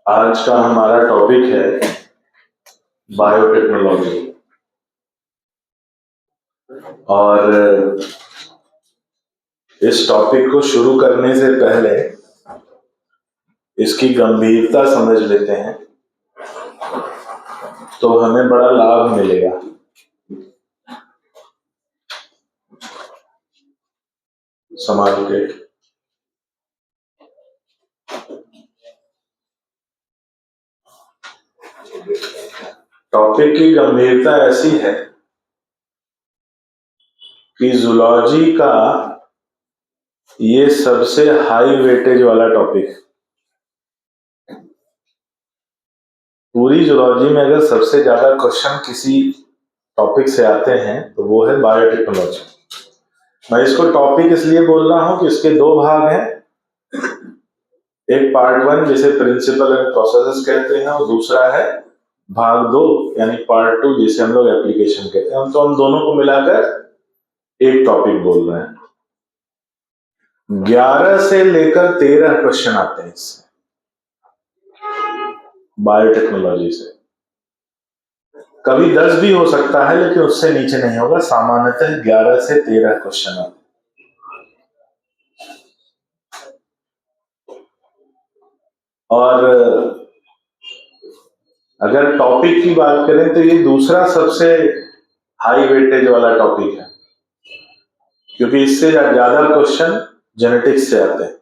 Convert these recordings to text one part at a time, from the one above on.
आज का हमारा टॉपिक है बायोटेक्नोलॉजी। और इस टॉपिक को शुरू करने से पहले इसकी गंभीरता समझ लेते हैं तो हमें बड़ा लाभ मिलेगा। समाज के टॉपिक की गंभीरता ऐसी है कि जूलॉजी का ये सबसे हाई वेटेज वाला टॉपिक। पूरी जूलॉजी में अगर सबसे ज्यादा क्वेश्चन किसी टॉपिक से आते हैं तो वो है बायोटेक्नोलॉजी। मैं इसको टॉपिक इसलिए बोल रहा हूं कि इसके दो भाग हैं। एक पार्ट 1 जिसे प्रिंसिपल एंड प्रोसेसेस कहते हैं और दूसरा है भाग 2 यानी पार्ट 2 जिसे हम लोग एप्लीकेशन कहते हैं। तो हम दोनों को मिलाकर एक टॉपिक बोल रहे हैं। 11 से लेकर 13 क्वेश्चन आते हैं इससे, बायोटेक्नोलॉजी से। कभी 10 भी हो सकता है लेकिन उससे नीचे नहीं होगा। सामान्यतः 11 से 13 क्वेश्चन आते हैं। और अगर टॉपिक की बात करें तो ये दूसरा सबसे हाई वेटेज वाला टॉपिक है, क्योंकि इससे ज्यादा क्वेश्चन जेनेटिक्स से आते हैं।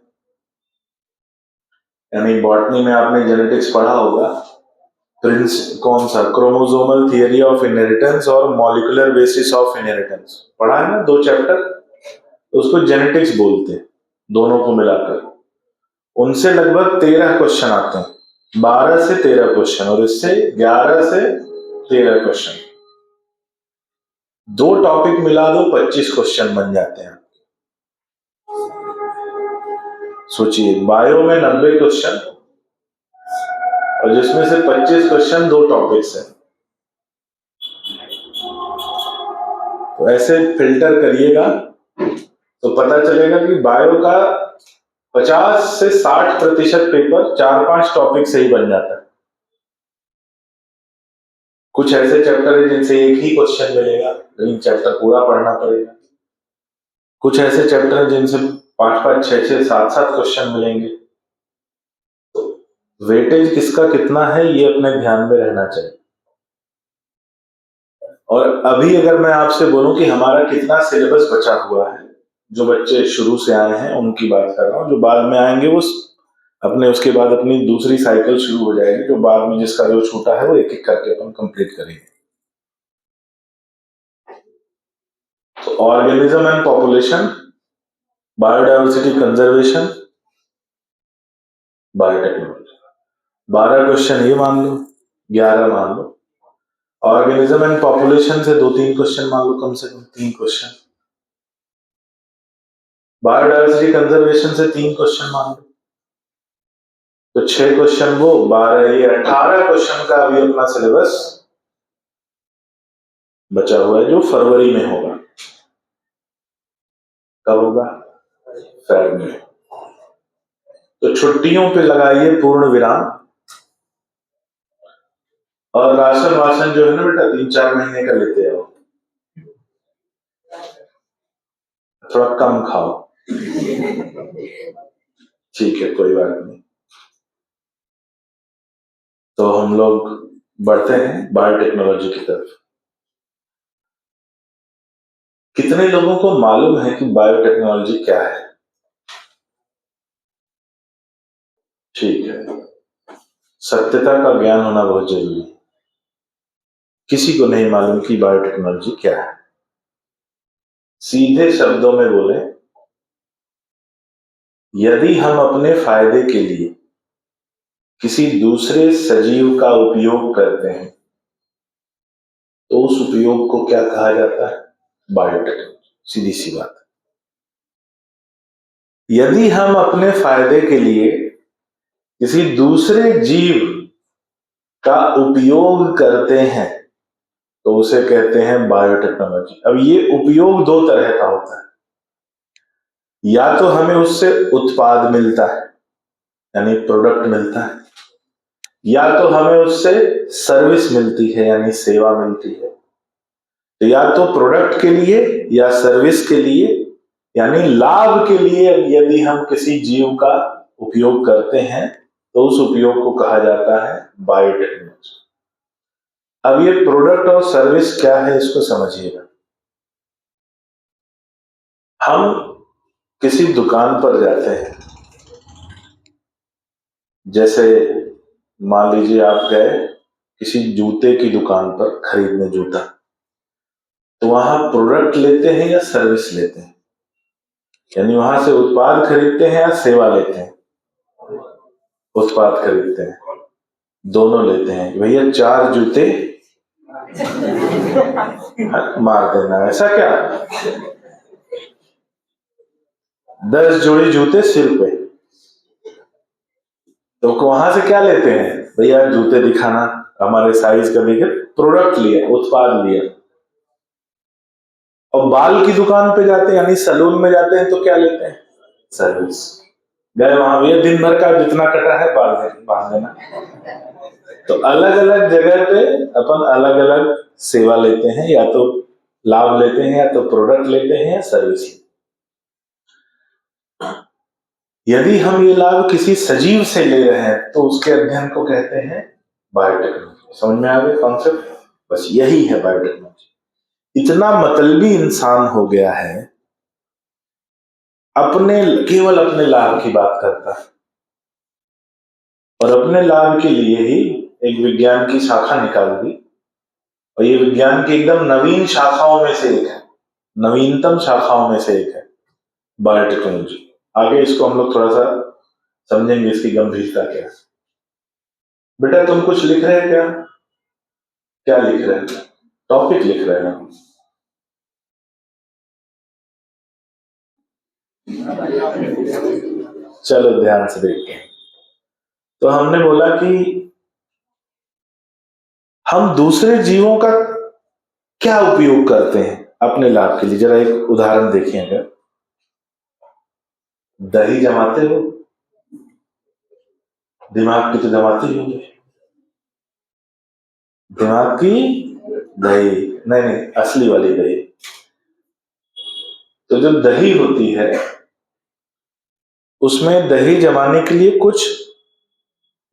यानी बॉटनी में आपने जेनेटिक्स पढ़ा होगा, कौन सा क्रोमोसोमल थियरी ऑफ इनहेरिटेंस और मॉलिक्यूलर बेसिस ऑफ इनहेरिटेंस पढ़ा है ना, 2 चैप्टर। उसको जेनेटिक्स बोलते हैं दोनों को मिलाकर। उनसे लगभग 13 क्वेश्चन आते हैं, 12 से 13 क्वेश्चन, और इससे 11 से 13 क्वेश्चन। 2 टॉपिक मिला दो 25 क्वेश्चन बन जाते हैं। सोचिए, बायो में 90 क्वेश्चन और जिसमें से 25 क्वेश्चन 2 टॉपिक्स हैं। तो ऐसे फिल्टर करिएगा तो पता चलेगा कि बायो का 50 से 60% पेपर 4-5 टॉपिक से ही बन जाता है। कुछ ऐसे चैप्टर है जिनसे एक ही क्वेश्चन मिलेगा लेकिन चैप्टर पूरा पढ़ना पड़ेगा। कुछ ऐसे चैप्टर है जिनसे 5-5, 6-6, 7-7 क्वेश्चन मिलेंगे। तो वेटेज किसका कितना है ये अपने ध्यान में रहना चाहिए। और अभी अगर मैं आपसे बोलूं कि हमारा कितना सिलेबस बचा हुआ है, जो बच्चे शुरू से आए हैं उनकी बात कर रहा हूं। जो बाद में आएंगे वो अपने उसके बाद अपनी दूसरी साइकिल शुरू हो जाएगी। जो बाद में जिसका जो छूटा है वो एक एक करके अपन कंप्लीट करेंगे। तो organism and population, biodiversity conservation, biotechnology. 12 question ये मान लो, 11 मान लो। ऑर्गेनिज्म एंड पॉपुलेशन से 2-3 क्वेश्चन मान लो, कम से कम 3 क्वेश्चन। बायोडायवर्सिटी कंजर्वेशन से 3 क्वेश्चन मान लो तो 6 क्वेश्चन वो, 12 ये 18 क्वेश्चन का अभी अपना सिलेबस बचा हुआ है, जो फरवरी में होगा। कब होगा? फरवरी में। तो छुट्टियों पे लगाइए पूर्ण विराम। और राशन वाशन जो है ना बेटा, 3-4 महीने का लेते आओ, थोड़ा कम खाओ। ठीक है, कोई बात नहीं। तो हम लोग बढ़ते हैं बायोटेक्नोलॉजी की तरफ। कितने लोगों को मालूम है कि बायोटेक्नोलॉजी क्या है? ठीक है, सत्यता का ज्ञान होना बहुत जरूरी है। किसी को नहीं मालूम कि बायोटेक्नोलॉजी क्या है। सीधे शब्दों में बोले, यदि हम अपने फायदे के लिए किसी दूसरे सजीव का उपयोग करते हैं तो उस उपयोग को क्या कहा जाता है? बायोटेक्नोलॉजी। सीधी सी बात। यदि हम अपने फायदे के लिए किसी दूसरे जीव का उपयोग करते हैं तो उसे कहते हैं बायोटेक्नोलॉजी। अब ये उपयोग 2 तरह का होता है। या तो हमें उससे उत्पाद मिलता है यानी प्रोडक्ट मिलता है, या तो हमें उससे सर्विस मिलती है यानी सेवा मिलती है। तो या तो प्रोडक्ट के लिए या सर्विस के लिए यानी लाभ के लिए यदि हम किसी जीव का उपयोग करते हैं तो उस उपयोग को कहा जाता है बायोटेक्नोलॉजी। अब ये प्रोडक्ट और सर्विस क्या है इसको समझिएगा। हम किसी दुकान पर जाते हैं, जैसे मान लीजिए आप गए किसी जूते की दुकान पर खरीदने जूता, तो वहां प्रोडक्ट लेते हैं या सर्विस लेते हैं, यानी वहां से उत्पाद खरीदते हैं या सेवा लेते हैं? उत्पाद खरीदते हैं, दोनों लेते हैं। भैया 4 जूते मार देना, ऐसा क्या? 10 जोड़ी जूते सिर पे, तो वहां से क्या लेते हैं? भैया जूते दिखाना, हमारे साइज का देखे, प्रोडक्ट लिया, उत्पाद लिया। और बाल की दुकान पे जाते हैं यानी सैलून में जाते हैं तो क्या लेते हैं? सर्विस। गए वहां, भैया दिन भर का जितना कटा है बांध देना। तो अलग अलग जगह पे अपन अलग अलग सेवा लेते हैं, या तो लाभ लेते हैं या तो प्रोडक्ट लेते हैं या सर्विस। यदि हम ये लाभ किसी सजीव से ले रहे हैं तो उसके अध्ययन को कहते हैं बायोटेक्नोलॉजी। समझ में आ गया कॉन्सेप्ट? बस यही है बायोटेक्नोलॉजी। इतना मतलबी इंसान हो गया है, केवल अपने लाभ की बात करता है और अपने लाभ के लिए ही एक विज्ञान की शाखा निकाल दी। और ये विज्ञान की एकदम नवीन शाखाओं में से एक है, नवीनतम शाखाओं में से एक है बायोटेक्नोलॉजी। आगे इसको हम लोग थोड़ा सा समझेंगे, इसकी गंभीरता क्या है। बेटा तुम कुछ लिख रहे हैं क्या? क्या लिख रहे हैं? टॉपिक लिख रहे हैं। चलो ध्यान से देखते हैं। तो हमने बोला कि हम दूसरे जीवों का क्या उपयोग करते हैं अपने लाभ के लिए। जरा एक उदाहरण देखिए। अगर दही जमाते हो, दिमाग की तो जमाते ही होंगे, दिमाग की दही, नहीं नहीं असली वाली दही। तो जो दही होती है उसमें दही जमाने के लिए कुछ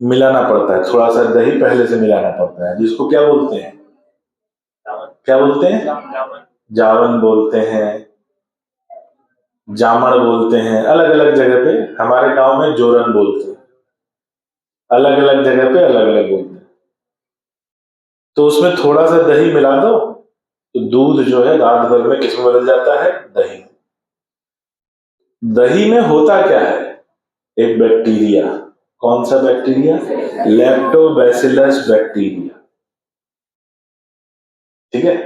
मिलाना पड़ता है, थोड़ा सा दही पहले से मिलाना पड़ता है, जिसको क्या बोलते हैं? क्या बोलते हैं? जावन बोलते हैं, जामड़ बोलते हैं, अलग अलग जगह पे। हमारे गांव में जोरन बोलते हैं, अलग अलग जगह पे अलग अलग बोलते हैं। तो उसमें थोड़ा सा दही मिला दो तो दूध जो है रात भर में किसमें बदल जाता है? दही। दही में होता क्या है? एक बैक्टीरिया। कौन सा बैक्टीरिया? Lactobacillus bacteria. ठीक है।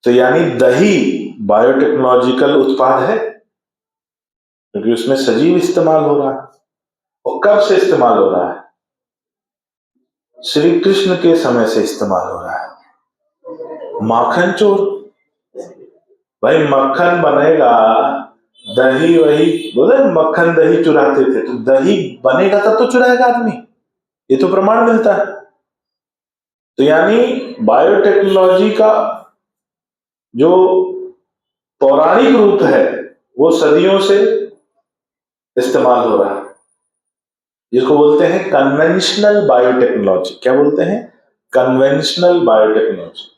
तो यानी दही बायोटेक्नोलॉजिकल उत्पाद है, क्योंकि उसमें सजीव इस्तेमाल हो रहा है। और कब से इस्तेमाल हो रहा है? श्री कृष्ण के समय से इस्तेमाल हो रहा है। माखन चोर, भाई मक्खन बनेगा, दही वही बोले मक्खन दही चुराते थे, तो दही बनेगा तब तो चुराएगा आदमी, ये तो प्रमाण मिलता है। तो यानी बायोटेक्नोलॉजी का जो पौराणिक रूप है वो सदियों से इस्तेमाल हो रहा है, जिसको बोलते हैं कन्वेंशनल बायोटेक्नोलॉजी। क्या बोलते हैं? Conventional biotechnology.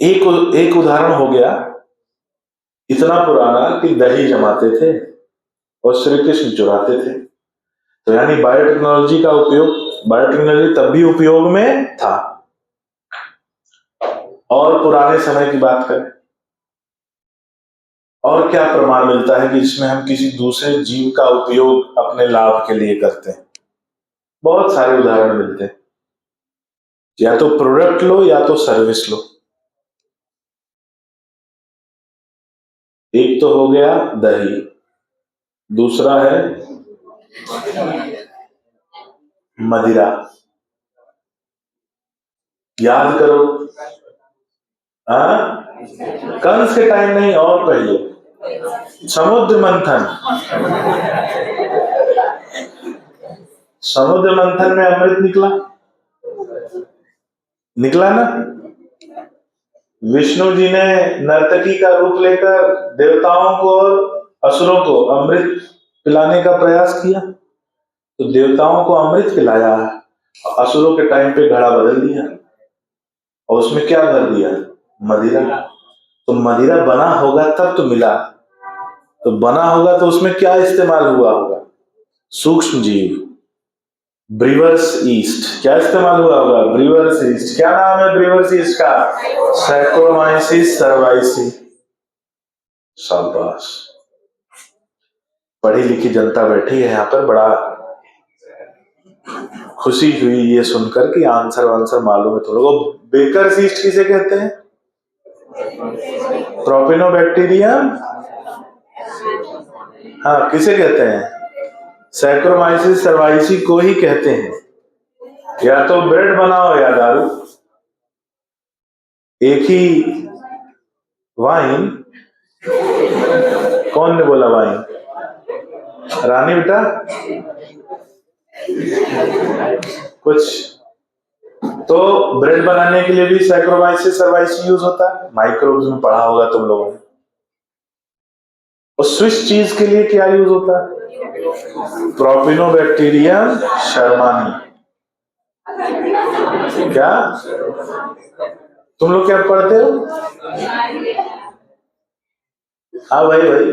एक उदाहरण हो गया इतना पुराना कि दही जमाते थे और श्री कृष्ण चुराते थे। तो यानी बायोटेक्नोलॉजी का उपयोग, बायोटेक्नोलॉजी तब भी उपयोग में था। और पुराने समय की बात करें, और क्या प्रमाण मिलता है कि इसमें हम किसी दूसरे जीव का उपयोग अपने लाभ के लिए करते हैं? बहुत सारे उदाहरण मिलते हैं। या तो प्रोडक्ट लो या तो सर्विस लो। एक तो हो गया दही, दूसरा है मदिरा। याद करो, हाँ, कंस के टाइम नहीं, और पहले समुद्र मंथन। समुद्र मंथन में अमृत निकला, निकला ना। विष्णु जी ने नर्तकी का रूप लेकर देवताओं को और असुरों को अमृत पिलाने का प्रयास किया, तो देवताओं को अमृत पिलाया, असुरों के टाइम पे घड़ा बदल दिया और उसमें क्या भर दिया, मदिरा। तो मदिरा बना होगा तब तो मिला, तो बना होगा तो उसमें क्या इस्तेमाल हुआ होगा, सूक्ष्म जीव, ब्रीवर्स ईस्ट। क्या इस्तेमाल हुआ होगा, ब्रीवर्स ईस्ट। क्या नाम है ब्रीवर्स ईस्ट का, सैक्रोमाइसिस सर्वाइसी। शाबाश, पढ़ी लिखी जनता बैठी है यहाँ पर, बड़ा खुशी हुई ये सुनकर कि आंसर वांसर मालूम है थोड़ा। वो बेकर ईस्ट किसे कहते हैं, प्रोपिनोबैक्टीरियम। हाँ, किसे कहते हैं, सैक्रोमाइसिस सर्वाइसी को ही कहते हैं। या तो ब्रेड बनाओ या दारू, एक ही वाइन। कौन ने बोला वाइन, रानी बेटा कुछ। तो ब्रेड बनाने के लिए भी सैक्रोमाइसिस सर्वाइसी यूज होता है, माइक्रोब्स में पढ़ा होगा तुम लोगों ने। और स्विस चीज के लिए क्या यूज होता है, प्रोपिनोबैक्टीरियम शर्मानी। क्या तुम लोग क्या पढ़ते हो, हाँ भाई भाई,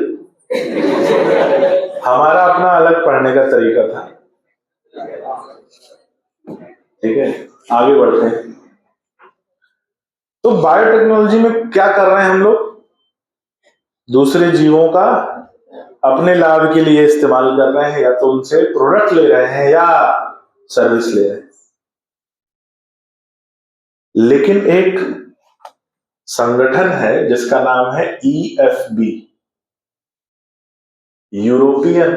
हमारा अपना अलग पढ़ने का तरीका था। ठीक है, आगे बढ़ते हैं। तो बायोटेक्नोलॉजी में क्या कर रहे हैं हम लोग, दूसरे जीवों का अपने लाभ के लिए इस्तेमाल कर रहे हैं, या तो उनसे प्रोडक्ट ले रहे हैं या सर्विस ले रहे हैं। लेकिन एक संगठन है जिसका नाम है EFB, European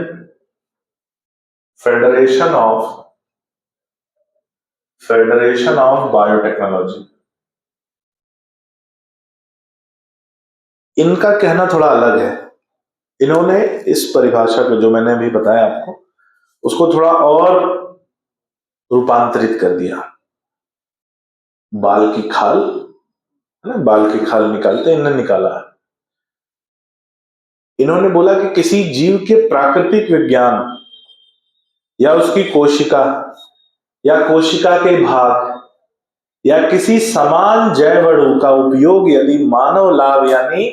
federation of biotechnology. इनका कहना थोड़ा अलग है। इन्होंने इस परिभाषा को जो मैंने अभी बताया आपको, उसको थोड़ा और रूपांतरित कर दिया। बाल की खाल, बाल की खाल निकालते, इन्होंने निकाला। इन्होंने बोला कि किसी जीव के प्राकृतिक विज्ञान या उसकी कोशिका या कोशिका के भाग या किसी समान जैव अणु का उपयोग यदि मानव लाभ यानी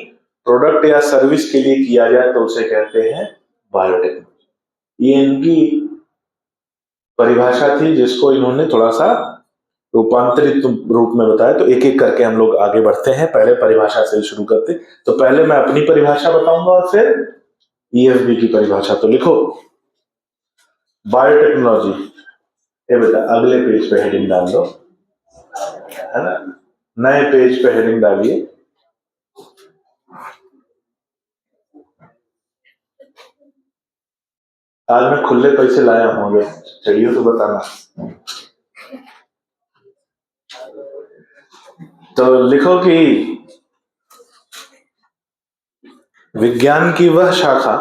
प्रोडक्ट या सर्विस के लिए किया जाए तो उसे कहते हैं बायोटेक्नोलॉजी। ये इनकी परिभाषा थी जिसको इन्होंने थोड़ा सा रूपांतरित रूप में बताया। तो एक एक करके हम लोग आगे बढ़ते हैं, पहले परिभाषा से शुरू करते। तो पहले मैं अपनी परिभाषा बताऊंगा और फिर EFB की परिभाषा। तो लिखो बायोटेक्नोलॉजी, ये बेटा अगले पेज पे हेडिंग डाल दो, है ना, नए पेज पे हेडिंग डालिए। आज मैं खुले पैसे लाया हूँ, अगर चाहिए तो बताना। तो लिखो कि विज्ञान की वह शाखा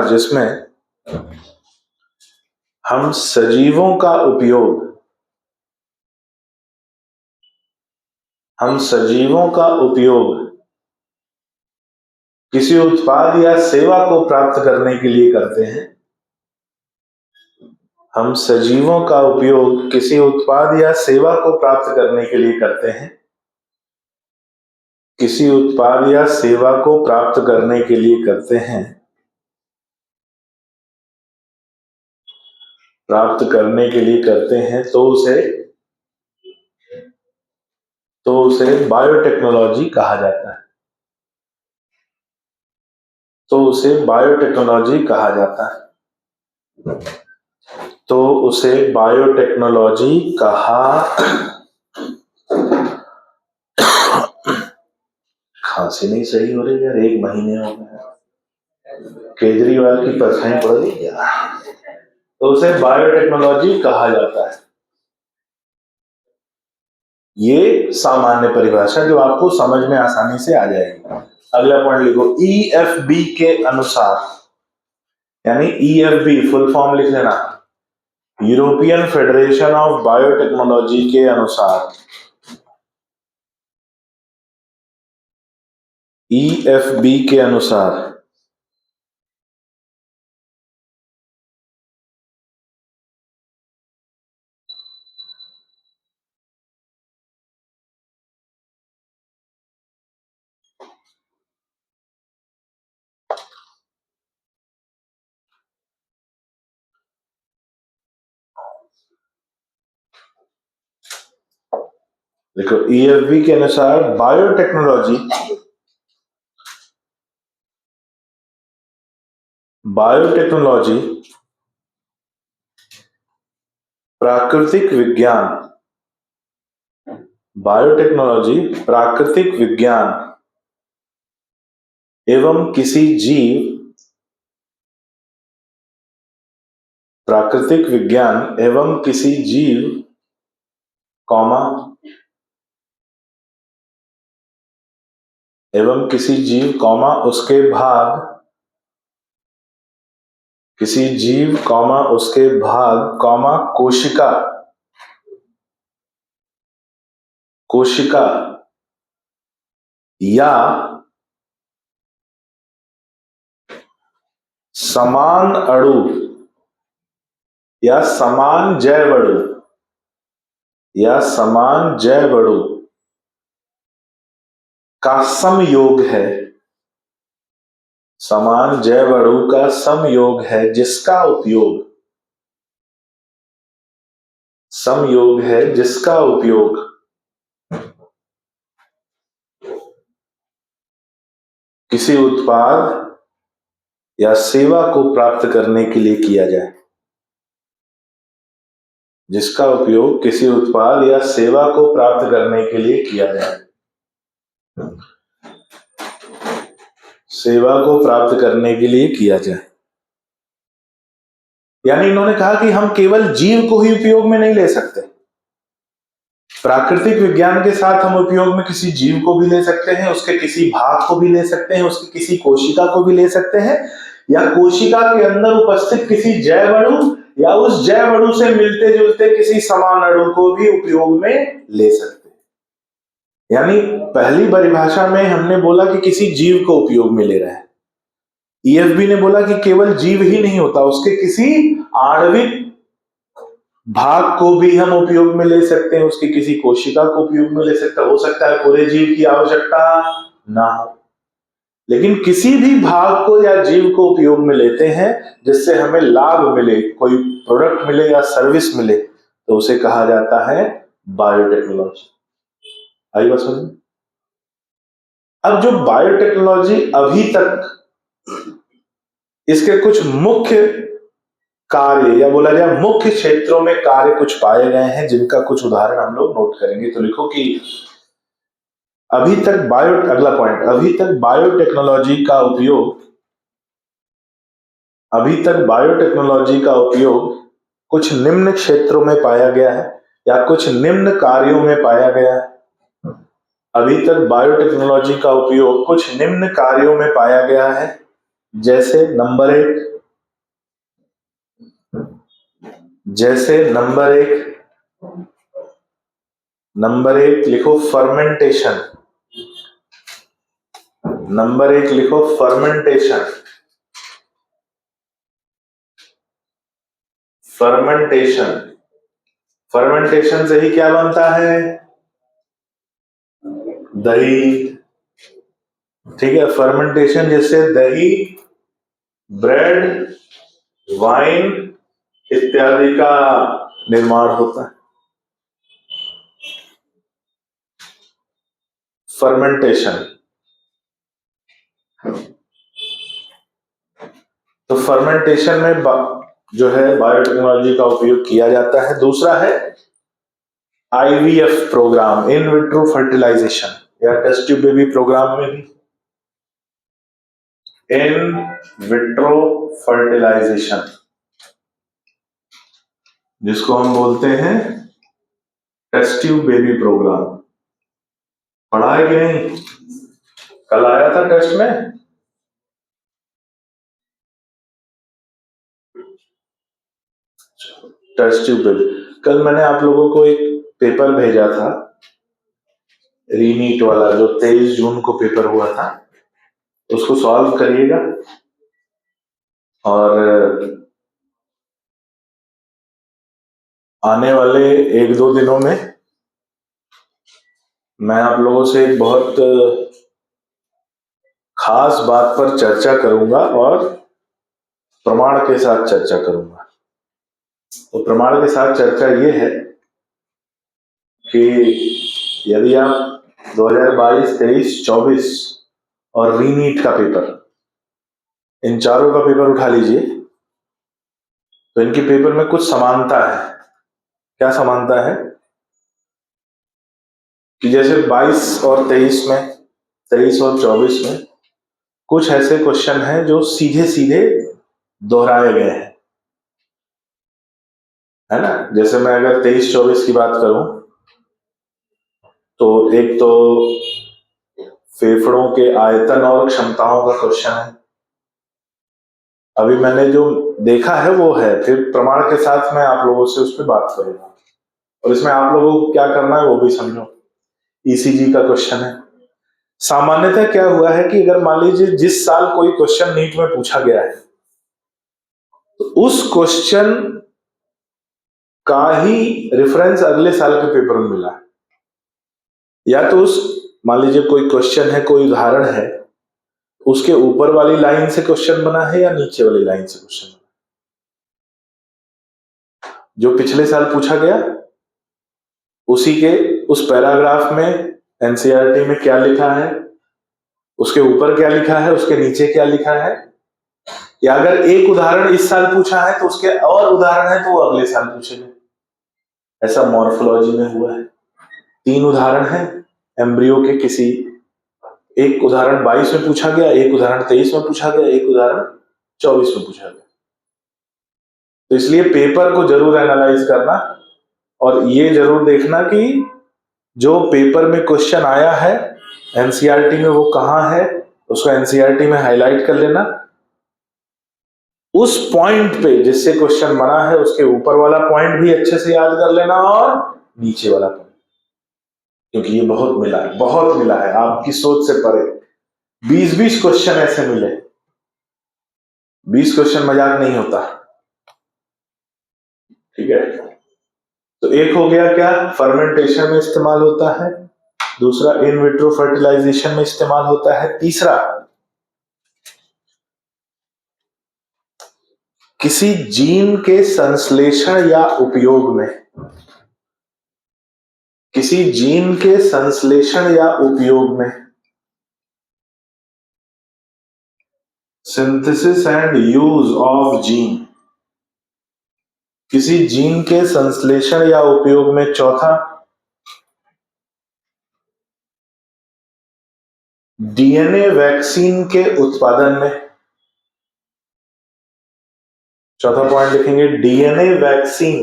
जिसमें हम सजीवों का उपयोग किसी उत्पाद या सेवा को प्राप्त करने के लिए करते हैं। हम सजीवों का उपयोग किसी उत्पाद या सेवा को प्राप्त करने के लिए करते हैं। किसी उत्पाद या सेवा को प्राप्त करने के लिए करते हैं, तो उसे बायोटेक्नोलॉजी कहा जाता है। तो उसे बायोटेक्नोलॉजी कहा खांसी नहीं सही हो रही यार, 1 महीने हो गए, केजरीवाल की परछाई पड़ गई क्या? तो उसे बायोटेक्नोलॉजी कहा जाता है। ये सामान्य परिभाषा जो आपको समझ में आसानी से आ जाएगी। अगला पॉइंट लिखो, EFB के अनुसार, यानी EFB फुल फॉर्म लिख लेना, यूरोपियन फेडरेशन ऑफ बायोटेक्नोलॉजी के अनुसार, EFB के अनुसार देखो, EFB के अनुसार बायोटेक्नोलॉजी प्राकृतिक विज्ञान, बायोटेक्नोलॉजी प्राकृतिक विज्ञान एवं किसी जीव, प्राकृतिक विज्ञान एवं किसी जीव कॉमा एवं किसी जीव कॉमा उसके भाग, किसी जीव कॉमा उसके भाग कॉमा कोशिका, कोशिका या समान अणु या समान जैव अणु या समान जैव अणु का समयोग है, समान जैव अणु का समयोग है जिसका उपयोग, समयोग है जिसका उपयोग किसी उत्पाद या सेवा को प्राप्त करने के लिए किया जाए, जिसका उपयोग किसी उत्पाद या सेवा को प्राप्त करने के लिए किया जाए, सेवा को प्राप्त करने के लिए किया जाए। यानी इन्होंने कहा कि हम केवल जीव को ही उपयोग में नहीं ले सकते, प्राकृतिक विज्ञान के साथ हम उपयोग में किसी जीव को भी ले सकते हैं, उसके किसी भाग को भी ले सकते हैं, उसकी किसी कोशिका को भी ले सकते हैं, या कोशिका के अंदर उपस्थित किसी जैव अणु या उस जैव अणु से मिलते जुलते किसी समान अणु को भी उपयोग में ले सकते हैं। यानी पहली परिभाषा में हमने बोला कि किसी जीव को उपयोग में ले रहे हैं, EFB ने बोला कि केवल जीव ही नहीं होता, उसके किसी आणविक भाग को भी हम उपयोग में ले सकते हैं, उसकी किसी कोशिका को उपयोग में ले सकते हैं। हो सकता है पूरे जीव की आवश्यकता ना हो, लेकिन किसी भी भाग को या जीव को उपयोग में लेते हैं जिससे हमें लाभ मिले, कोई प्रोडक्ट मिले या सर्विस मिले, तो उसे कहा जाता है बायोटेक्नोलॉजी। आई बात समझ में? अब जो बायोटेक्नोलॉजी अभी तक इसके कुछ मुख्य कार्य या बोला जाए मुख्य क्षेत्रों में कार्य कुछ पाए गए हैं, जिनका कुछ उदाहरण हम लोग नोट करेंगे। तो लिखो कि अभी तक अगला पॉइंट, अभी तक बायोटेक्नोलॉजी का उपयोग, अभी तक बायोटेक्नोलॉजी का उपयोग कुछ निम्न क्षेत्रों में पाया गया है या कुछ निम्न कार्यों में पाया गया है। अभी तक बायोटेक्नोलॉजी का उपयोग कुछ निम्न कार्यों में पाया गया है, जैसे नंबर एक लिखो फर्मेंटेशन, नंबर 1 लिखो फर्मेंटेशन, फर्मेंटेशन, फर्मेंटेशन से ही क्या बनता है? दही, ठीक है। फर्मेंटेशन जैसे दही, ब्रेड, वाइन इत्यादि का निर्माण होता है। फर्मेंटेशन, तो फर्मेंटेशन में जो है बायोटेक्नोलॉजी का उपयोग किया जाता है। दूसरा है IVF program, in vitro fertilization, या टेस्ट ट्यूब बेबी प्रोग्राम में भी इन विट्रो फर्टिलाइजेशन, जिसको हम बोलते हैं टेस्ट ट्यूब बेबी प्रोग्राम, पढ़ा है कि नहीं? कल आया था टेस्ट में। टेस्ट ट्यूब बेबी, कल मैंने आप लोगों को एक पेपर भेजा था रीनीट वाला, जो 23 जून को पेपर हुआ था, उसको सॉल्व करिएगा और आने वाले 1-2 दिनों में मैं आप लोगों से एक बहुत खास बात पर चर्चा करूंगा और प्रमाण के साथ चर्चा करूंगा। तो प्रमाण के साथ चर्चा ये है कि यदि आप 2022, 23, 24 और रीनीट का पेपर, इन चारों का पेपर उठा लीजिए, तो इनके पेपर में कुछ समानता है। क्या समानता है? कि जैसे 22 और 23 में, 23 और 24 में कुछ ऐसे क्वेश्चन हैं जो सीधे सीधे दोहराए गए हैं, है ना। जैसे मैं अगर 23-24 की बात करूं तो एक तो फेफड़ों के आयतन और क्षमताओं का क्वेश्चन है, अभी मैंने जो देखा है वो है, फिर प्रमाण के साथ मैं आप लोगों से उस पर बात करूंगा और इसमें आप लोगों को क्या करना है वो भी समझो। ईसीजी का क्वेश्चन है। सामान्यतः क्या हुआ है कि अगर मान लीजिए जिस साल कोई क्वेश्चन नीट में पूछा गया है तो उस क्वेश्चन का ही रेफरेंस अगले साल के पेपर में मिला है, या तो उस, मान लीजिए कोई क्वेश्चन है, कोई उदाहरण है, उसके ऊपर वाली लाइन से क्वेश्चन बना है या नीचे वाली लाइन से क्वेश्चन बना, जो पिछले साल पूछा गया उसी के उस पैराग्राफ में एनसीईआरटी में क्या लिखा है, उसके ऊपर क्या लिखा है, उसके नीचे क्या लिखा है, या अगर एक उदाहरण इस साल पूछा है तो उसके और उदाहरण है तो वो अगले साल पूछेंगे। ऐसा मॉर्फोलॉजी में हुआ है। 3 उदाहरण है एम्ब्रियो के, किसी एक उदाहरण 22 में पूछा गया, एक उदाहरण 23 में पूछा गया, एक उदाहरण 24 में पूछा गया। तो इसलिए पेपर को जरूर एनालाइज करना और ये जरूर देखना कि जो पेपर में क्वेश्चन आया है एनसीईआरटी में वो कहाँ है, उसको एनसीईआरटी में हाईलाइट कर लेना। उस पॉइंट पे जिससे क्वेश्चन बना है उसके ऊपर वाला पॉइंट भी अच्छे से याद कर लेना और नीचे वाला पॉइंट, क्योंकि ये बहुत मिला है आपकी सोच से परे। 20-20 क्वेश्चन ऐसे मिले, 20 क्वेश्चन मजाक नहीं होता, ठीक है। तो एक हो गया क्या, फर्मेंटेशन में इस्तेमाल होता है, दूसरा इन विट्रो फर्टिलाइजेशन में इस्तेमाल होता है, तीसरा किसी जीन के संश्लेषण या उपयोग में, किसी जीन के संश्लेषण या उपयोग में, synthesis and use of gene, किसी जीन के संश्लेषण या उपयोग में। चौथा डीएनए वैक्सीन के उत्पादन में, चौथा पॉइंट लिखेंगे डीएनए वैक्सीन,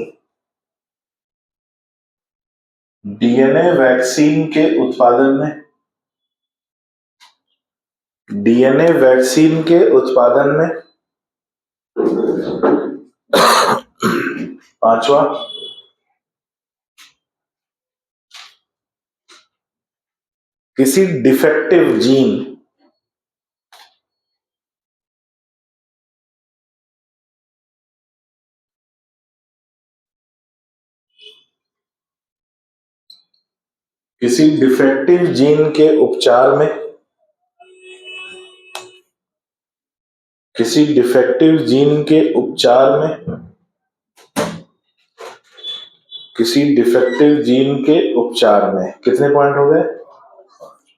डीएनए वैक्सीन के उत्पादन में, डीएनए वैक्सीन के उत्पादन में। पांचवा किसी डिफेक्टिव जीन, किसी डिफेक्टिव जीन के उपचार में, किसी डिफेक्टिव जीन के उपचार में, किसी डिफेक्टिव जीन के उपचार में। कितने पॉइंट हो गए?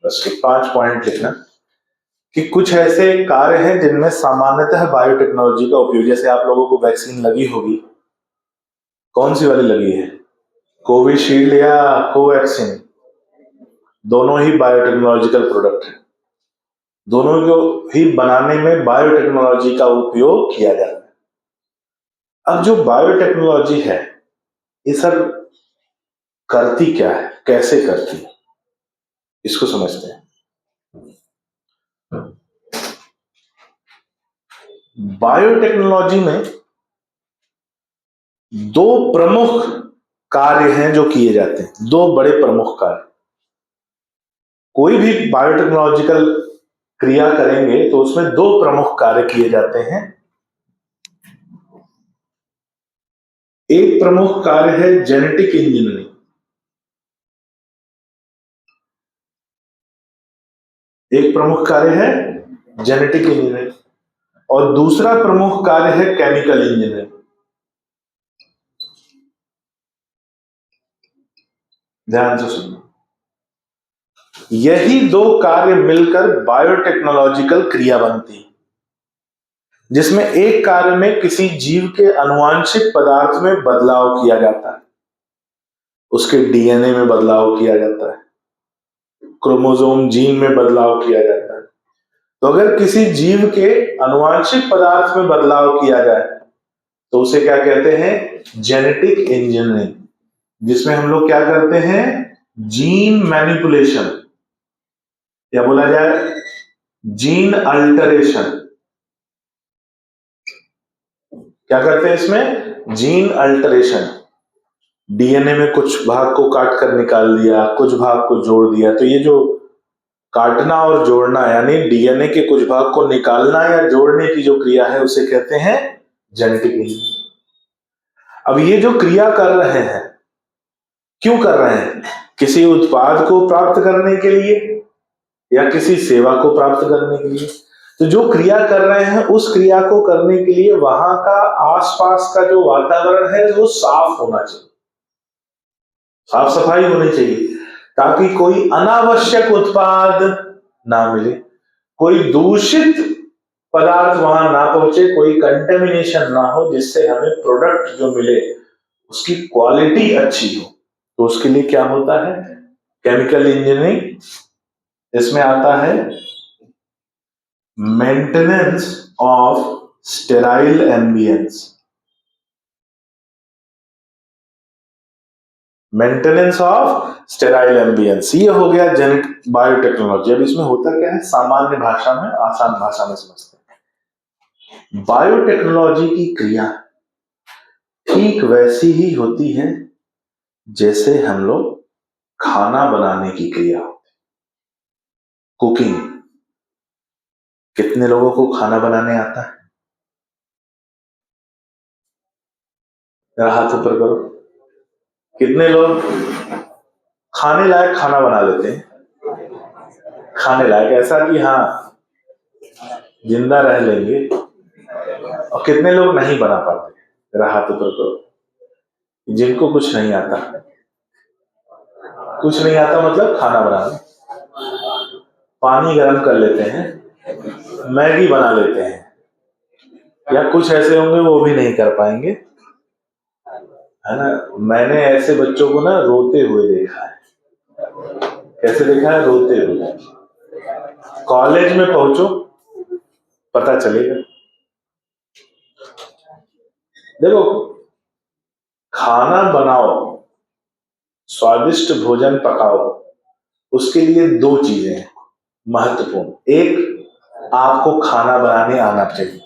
बस 5 पॉइंट लिखना कि कुछ ऐसे कार्य हैं जिनमें सामान्यतः बायोटेक्नोलॉजी का उपयोग, जैसे आप लोगों को वैक्सीन लगी होगी, कौन सी वाली लगी है, कोविशील्ड या कोवैक्सीन? दोनों ही बायोटेक्नोलॉजिकल प्रोडक्ट है, दोनों को ही बनाने में बायोटेक्नोलॉजी का उपयोग किया जाता है। अब जो बायोटेक्नोलॉजी है ये सर करती क्या है, कैसे करती है, इसको समझते हैं। बायोटेक्नोलॉजी में दो प्रमुख कार्य हैं जो किए जाते हैं, दो बड़े प्रमुख कार्य। कोई भी बायोटेक्नोलॉजिकल क्रिया करेंगे तो उसमें दो प्रमुख कार्य किए जाते हैं। एक प्रमुख कार्य है जेनेटिक इंजीनियरिंग, एक प्रमुख कार्य है जेनेटिक इंजीनियरिंग और दूसरा प्रमुख कार्य है केमिकल इंजीनियरिंग। ध्यान से सुनो, यही दो कार्य मिलकर बायोटेक्नोलॉजिकल क्रिया बनती है, जिसमें एक कार्य में किसी जीव के आनुवांशिक पदार्थ में बदलाव किया जाता है, उसके डीएनए में बदलाव किया जाता है, क्रोमोसोम जीन में बदलाव किया जाता है। तो अगर किसी जीव के आनुवांशिक पदार्थ में बदलाव किया जाए तो उसे क्या कहते हैं, जेनेटिक इंजीनियरिंग, जिसमें हम लोग क्या करते हैं, जीन मैनिपुलेशन या बोला जाए जीन अल्टरेशन। क्या करते हैं इसमें, जीन अल्टरेशन। डीएनए में कुछ भाग को काट कर निकाल दिया, कुछ भाग को जोड़ दिया। तो ये जो काटना और जोड़ना यानी डीएनए के कुछ भाग को निकालना या जोड़ने की जो क्रिया है उसे कहते हैं जेनेटिक इंजीनियरिंग। अब ये जो क्रिया कर रहे हैं, क्यों कर रहे हैं, किसी उत्पाद को प्राप्त करने के लिए या किसी सेवा को प्राप्त करने के लिए। तो जो क्रिया कर रहे हैं उस क्रिया को करने के लिए वहां का आसपास का जो वातावरण है वो साफ होना चाहिए, साफ सफाई होनी चाहिए, ताकि कोई अनावश्यक उत्पाद ना मिले, कोई दूषित पदार्थ वहां ना पहुंचे, कोई कंटेमिनेशन ना हो, जिससे हमें प्रोडक्ट जो मिले उसकी क्वालिटी अच्छी हो। तो उसके लिए क्या होता है, केमिकल इंजीनियरिंग। इसमें आता है maintenance of sterile ambience, maintenance of sterile ambience, ये हो गया जेनेटिक बायोटेक्नोलॉजी। अब इसमें होता क्या है, सामान्य भाषा में, आसान भाषा में समझते हैं। बायोटेक्नोलॉजी की क्रिया ठीक वैसी ही होती है जैसे हम लोग खाना बनाने की क्रिया होती, कुकिंग। कितने लोगों को खाना बनाने आता है, जरा हाथ ऊपर करो। कितने लोग खाने लायक खाना बना लेते हैं, खाने लायक ऐसा कि हाँ जिंदा रह लेंगे, और कितने लोग नहीं बना पाते, जरा हाथ ऊपर करो। जिनको कुछ नहीं आता, कुछ नहीं आता मतलब खाना बनाना, पानी गर्म कर लेते हैं, मैगी बना लेते हैं, या कुछ ऐसे होंगे वो भी नहीं कर पाएंगे, है ना। मैंने ऐसे बच्चों को ना रोते हुए देखा है। कैसे देखा है, रोते हुए। कॉलेज में पहुंचो पता चलेगा। देखो, खाना बनाओ, स्वादिष्ट भोजन पकाओ, उसके लिए दो चीजें हैं महत्वपूर्ण। एक, आपको खाना बनाने आना चाहिए,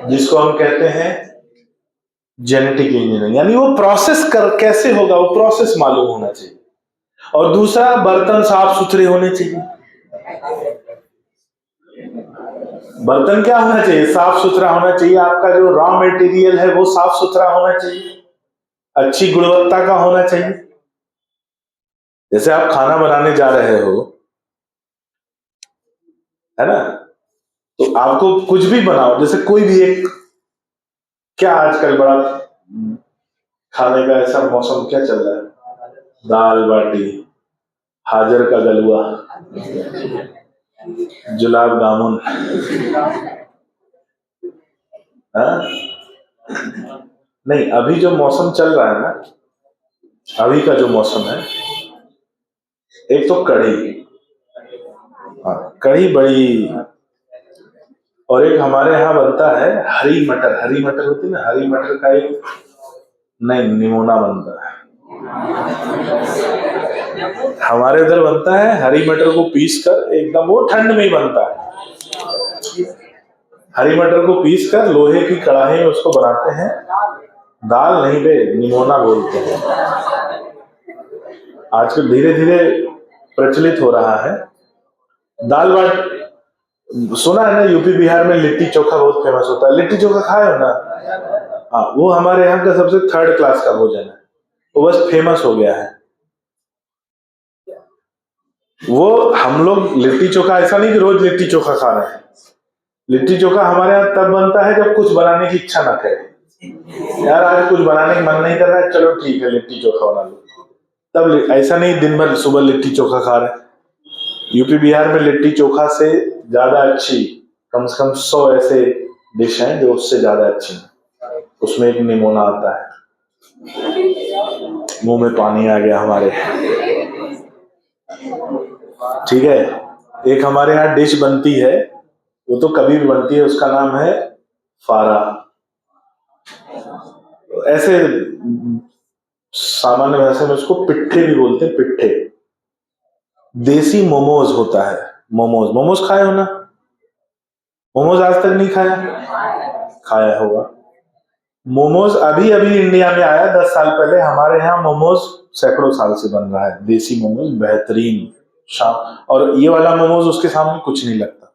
जिसको हम कहते हैं जेनेटिक इंजीनियरिंग, यानी वो प्रोसेस कर कैसे होगा वो प्रोसेस मालूम होना चाहिए। और दूसरा, बर्तन साफ सुथरे होने चाहिए। बर्तन क्या होना चाहिए, साफ सुथरा होना चाहिए। आपका जो रॉ मटेरियल है वो साफ सुथरा होना चाहिए, अच्छी गुणवत्ता का होना चाहिए। जैसे आप खाना बनाने जा रहे हो, है ना, तो आपको कुछ भी बनाओ, जैसे कोई भी एक, क्या आजकल बड़ा खाने का ऐसा मौसम क्या चल रहा है, दाल बाटी, हाजर का गलुआ, गुलाब जामुन, हाँ? नहीं, अभी जो मौसम चल रहा है ना, अभी का जो मौसम है एक तो कढ़ी, हाँ कढ़ी बड़ी, और एक हमारे यहाँ बनता है हरी मटर। हरी मटर होती है ना, हरी मटर का एक नहीं निमोना बनता है। हमारे उधर बनता है हरी मटर को पीस कर, एकदम वो ठंड में ही बनता है। हरी मटर को पीस कर लोहे की कढ़ाई में उसको बनाते हैं। दाल नहीं बे, निमोना बोलते हैं। आजकल धीरे धीरे प्रचलित हो रहा है। दाल बाट सुना है ना, यूपी बिहार में लिट्टी चोखा बहुत फेमस होता है। लिट्टी चोखा खाए हो ना? हाँ, वो हमारे यहाँ का सबसे थर्ड क्लास का भोजन है। वो बस फेमस हो गया है। वो हम लोग लिट्टी चोखा, ऐसा नहीं कि रोज लिट्टी चोखा खा रहे हैं। लिट्टी चोखा हमारे यहाँ तब बनता है जब कुछ बनाने की इच्छा ना करे। यार आज कुछ बनाने का मन नहीं कर रहा है, चलो ठीक है लिट्टी चोखा बना लो। तब ऐसा नहीं दिन भर सुबह लिट्टी चोखा खा रहे हैं। यूपी बिहार में लिट्टी चोखा से ज्यादा अच्छी कम से कम 100 ऐसे डिश हैं जो उससे ज्यादा अच्छी हैं। उसमें एक निमोना आता है। मुंह में पानी आ गया हमारे। ठीक है, एक हमारे यहाँ डिश बनती है, वो तो कभी भी बनती है, उसका नाम है फारा। ऐसे सामान्य भाषा में उसको पिट्ठे भी बोलते हैं, पिट्ठे। देसी मोमोज होता है। मोमोज, मोमोज खाए हो ना? मोमोज आज तक नहीं खाया? खाया होगा। मोमोज अभी अभी इंडिया में आया 10 साल पहले। हमारे यहाँ मोमोज सैकड़ों साल से बन रहा है। देसी मोमोज बेहतरीन शाम, और ये वाला मोमोज उसके सामने कुछ नहीं लगता।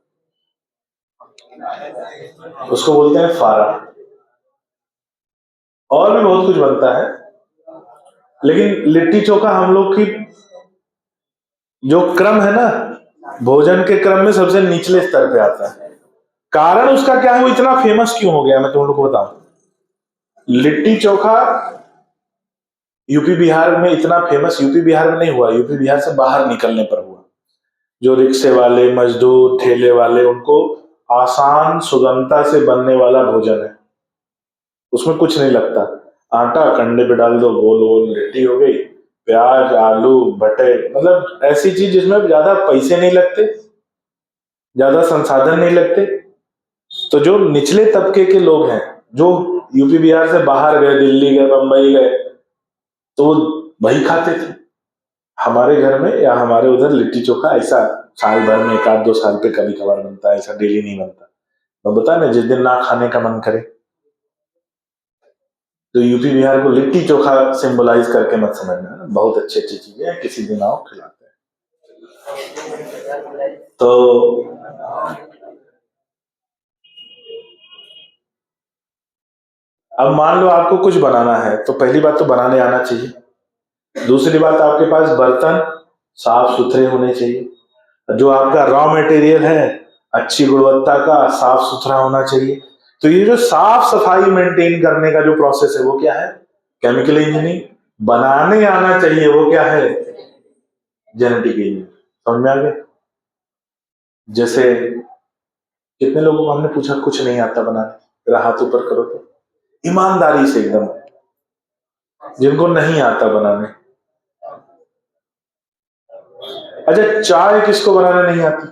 उसको बोलते हैं फारा। और भी बहुत कुछ बनता है, लेकिन लिट्टी चोखा हम लोग की जो क्रम है ना, भोजन के क्रम में सबसे निचले स्तर पे आता है। कारण उसका क्या है, वो इतना फेमस क्यों हो गया, मैं तुम लोग को बताऊं। लिट्टी चोखा यूपी बिहार में इतना फेमस यूपी बिहार में नहीं हुआ, यूपी बिहार से बाहर निकलने पर हुआ। जो रिक्शे वाले, मजदूर, ठेले वाले, उनको आसान सुगमता से बनने वाला भोजन है। उसमें कुछ नहीं लगता, आटा कंडे पे डाल दो, गोल गोल लिट्टी हो गई। प्याज, आलू, भटे, मतलब ऐसी चीज जिसमें ज्यादा पैसे नहीं लगते, ज्यादा संसाधन नहीं लगते। तो जो निचले तबके के लोग हैं, जो यूपी बिहार से बाहर गए, दिल्ली गए, बंबई गए, तो वो वही खाते थे। हमारे घर में या हमारे उधर लिट्टी चोखा ऐसा साल भर में 1-2 साल पे कभी कभार बनता है, ऐसा डेली नहीं बनता। तो बता ना, जिस दिन ना खाने का मन करे, तो यूपी बिहार को लिट्टी चोखा सिंबलाइज करके मत समझना। बहुत अच्छी अच्छी चीजें हैं, किसी दिन आओ खिलाते हैं। तो अब मान लो आपको कुछ बनाना है, तो पहली बात तो बनाने आना चाहिए। दूसरी बात, आपके पास बर्तन साफ सुथरे होने चाहिए। जो आपका रॉ मटेरियल है अच्छी गुणवत्ता का, साफ सुथरा होना चाहिए। तो ये जो साफ सफाई मेंटेन करने का जो प्रोसेस है, वो क्या है? Chemical engineering. बनाने आना चाहिए, वो क्या है? Genetic engineering. समझ में आ गया? जैसे कितने लोगों को हमने पूछा कुछ नहीं आता बनाने, जरा हाथ ऊपर करो तो, ईमानदारी से एकदम, जिनको नहीं आता बनाने। अच्छा, चाय किसको बनाने नहीं आती?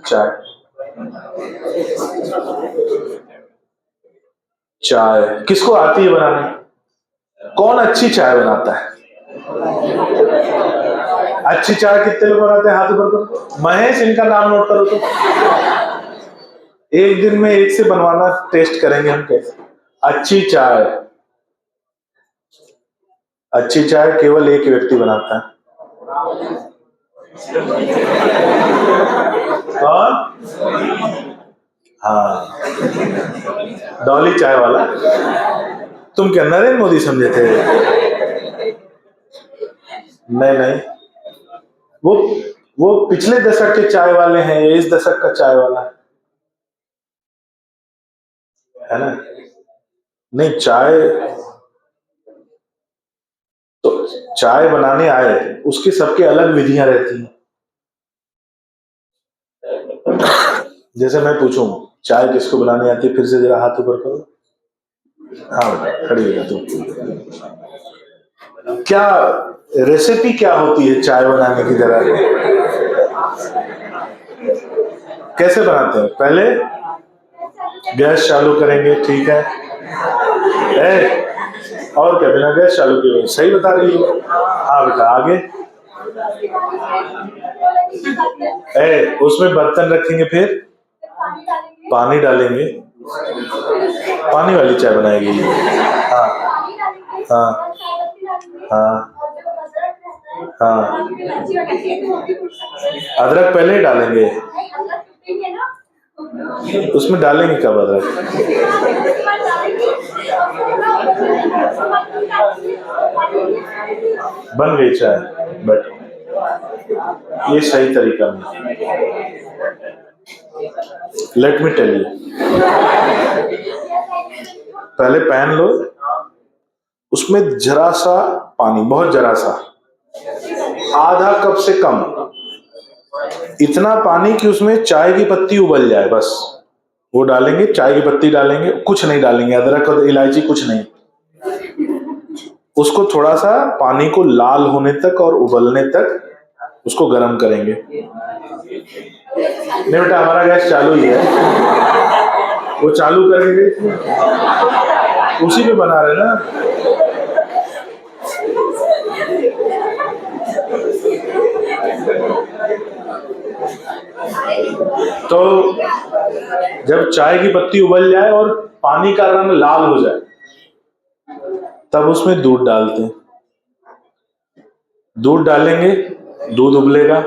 चाय किसको आती है बनाने? कौन अच्छी चाय बनाता है? अच्छी चाय कितने लोग बनाते हैं? हाथ ऊपर करो। महेश, इनका नाम नोट करो तो। एक दिन में एक से बनवाना टेस्ट करेंगे हम कैसे। अच्छी चाय, अच्छी चाय केवल एक व्यक्ति बनाता है। कौन? हाँ, डॉली चाय वाला। तुम क्या नरेंद्र मोदी समझे थे? नहीं नहीं, वो वो पिछले दशक के चाय वाले हैं, ये इस दशक का चाय वाला है ना। नहीं, चाय तो चाय बनाने आए उसकी सबके अलग विधियां रहती हैं। जैसे मैं पूछूं चाय किसको बनानी आती है, फिर से जरा हाथ ऊपर करो। हाँ, खड़ी हो जा तुम। क्या रेसिपी क्या होती है चाय बनाने की? जरा कैसे बनाते हैं? पहले गैस चालू करेंगे, ठीक है। और क्या, बिना गैस चालू किए? सही बता रही हो। हाँ बेटा, आगे। उसमें बर्तन रखेंगे, फिर पानी डालेंगे। पानी वाली चाय बनाएगी। हाँ हाँ हाँ हाँ। अदरक पहले ही डालेंगे। उसमें डालेंगे कब अदरक? बन गई चाय, बैठो। ये सही तरीका नहीं। Let me tell you. पहले पैन लो, उसमें जरा सा पानी, बहुत जरा सा, आधा कप से कम, इतना पानी कि उसमें चाय की पत्ती उबल जाए, बस वो डालेंगे। चाय की पत्ती डालेंगे, कुछ नहीं डालेंगे, अदरक और इलायची कुछ नहीं। उसको थोड़ा सा पानी को लाल होने तक और उबलने तक उसको गर्म करेंगे। नहीं बेटा, हमारा गैस चालू ही है, वो चालू करेंगे, उसी पे बना रहे ना। तो जब चाय की पत्ती उबल जाए और पानी का रंग लाल हो जाए, तब उसमें दूध डालते हैं। दूध डालेंगे, दूध उबलेगा,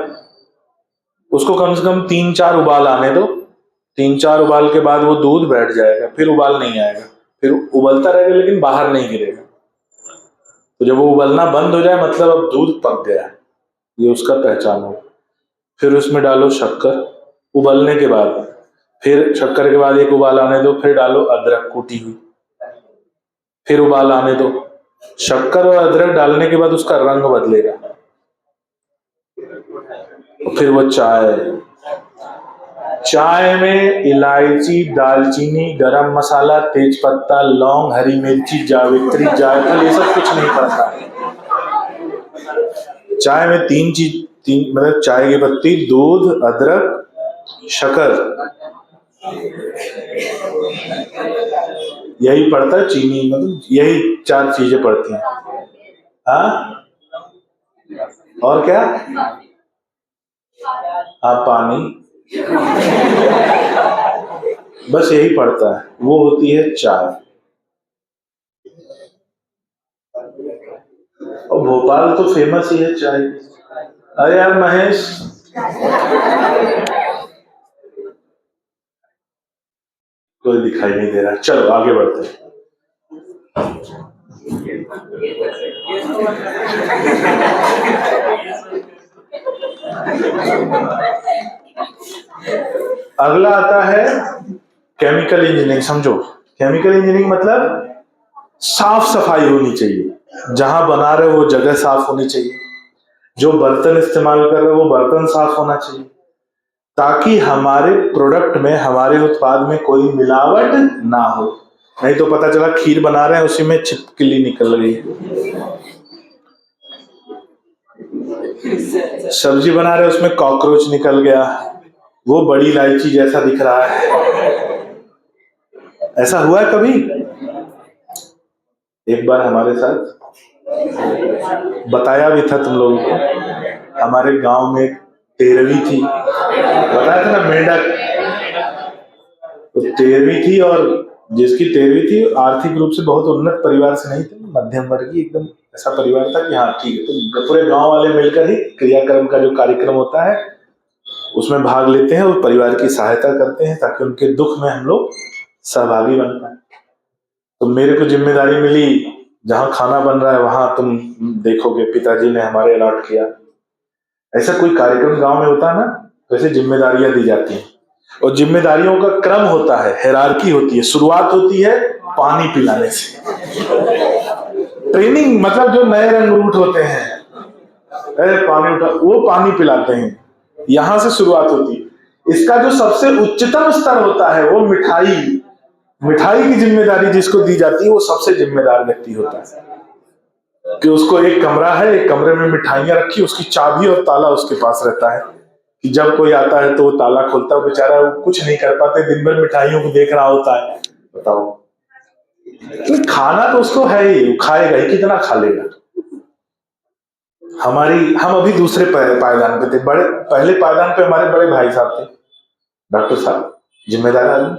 उसको कम से कम 3-4 उबाल आने दो। 3-4 उबाल के बाद वो दूध बैठ जाएगा, फिर उबाल नहीं आएगा, फिर उबलता रहेगा लेकिन बाहर नहीं गिरेगा। तो जब वो उबलना बंद हो जाए, मतलब अब दूध पक गया, ये उसका पहचान हो। फिर उसमें डालो शक्कर, उबलने के बाद। फिर शक्कर के बाद एक उबाल आने दो, फिर डालो अदरक कूटी हुई, फिर उबाल आने दो। शक्कर और अदरक डालने के बाद उसका रंग बदलेगा, फिर वो चाय में इलायची, दालचीनी, गरम मसाला, तेजपत्ता, लौंग, हरी मिर्ची, जावित्री, जायफल, ये सब कुछ नहीं पड़ता। चाय में तीन मतलब चाय की पत्ती, दूध, अदरक, शक्कर, यही पड़ता है। चीनी, मतलब यही 4 चीजें पड़ती हैं। हाँ, और क्या? हाँ, पानी, बस यही पड़ता है, वो होती है चाय। और भोपाल तो फेमस ही है चाय। अरे यार महेश, कोई दिखाई नहीं दे रहा, चलो आगे बढ़ते हैं। अगला आता है केमिकल इंजीनियरिंग। समझो, केमिकल इंजीनियरिंग मतलब साफ सफाई होनी चाहिए, जहां बना रहे वो जगह साफ होनी चाहिए, जो बर्तन इस्तेमाल कर रहे वो बर्तन साफ होना चाहिए, ताकि हमारे प्रोडक्ट में, हमारे उत्पाद में कोई मिलावट ना हो। नहीं तो पता चला खीर बना रहे हैं, उसी में छिपकली निकल गई, सब्जी बना रहे हैं उसमें कॉकरोच निकल गया, वो बड़ी इलायची जैसा दिख रहा है। ऐसा हुआ है कभी? एक बार हमारे साथ बताया भी था तुम लोगों को, हमारे गांव में 13वीं थी, बताया था ना, मेंढक। तो 13वीं थी, और जिसकी 13वीं थी आर्थिक रूप से बहुत उन्नत परिवार से नहीं थी, मध्यम वर्गीय एकदम ऐसा परिवार था कि हाँ ठीक है। तो पूरे गांव वाले मिलकर ही क्रियाक्रम का जो कार्यक्रम होता है उसमें भाग लेते हैं और परिवार की सहायता करते हैं, ताकि उनके दुख में हम लोग सहभागी बन पाए। तो मेरे को जिम्मेदारी मिली, जहां खाना बन रहा है वहां तुम देखोगे, पिताजी ने हमारे अलॉट किया। ऐसा कोई कार्यक्रम गांव में होता है ना, तो ऐसे जिम्मेदारियां दी जाती हैं, और जिम्मेदारियों का क्रम होता है, हायरार्की होती है। शुरुआत होती है पानी पिलाने से। ट्रेनिंग मतलब जो नए रंगरूट होते हैं, पानी उठा, वो पानी पिलाते हैं, यहां से शुरुआत होती है। इसका जो सबसे उच्चतम स्तर होता है वो मिठाई, मिठाई की जिम्मेदारी जिसको दी जाती है वो सबसे जिम्मेदार व्यक्ति होता है, कि उसको एक कमरा है, एक कमरे में मिठाइयां रखी, उसकी चाबी और ताला उसके पास रहता है, कि जब कोई आता है तो वो ताला खोलता है, बेचारा वो कुछ नहीं कर पाते, दिन भर मिठाइयों को देख रहा होता है। बताओ, तो खाना तो उसको है ही, वो खाएगा ही, कितना खा लेगा। हम अभी दूसरे पायदान पे थे, बड़े पहले पायदान पे हमारे बड़े भाई साहब थे, डॉक्टर साहब, जिम्मेदार आदमी।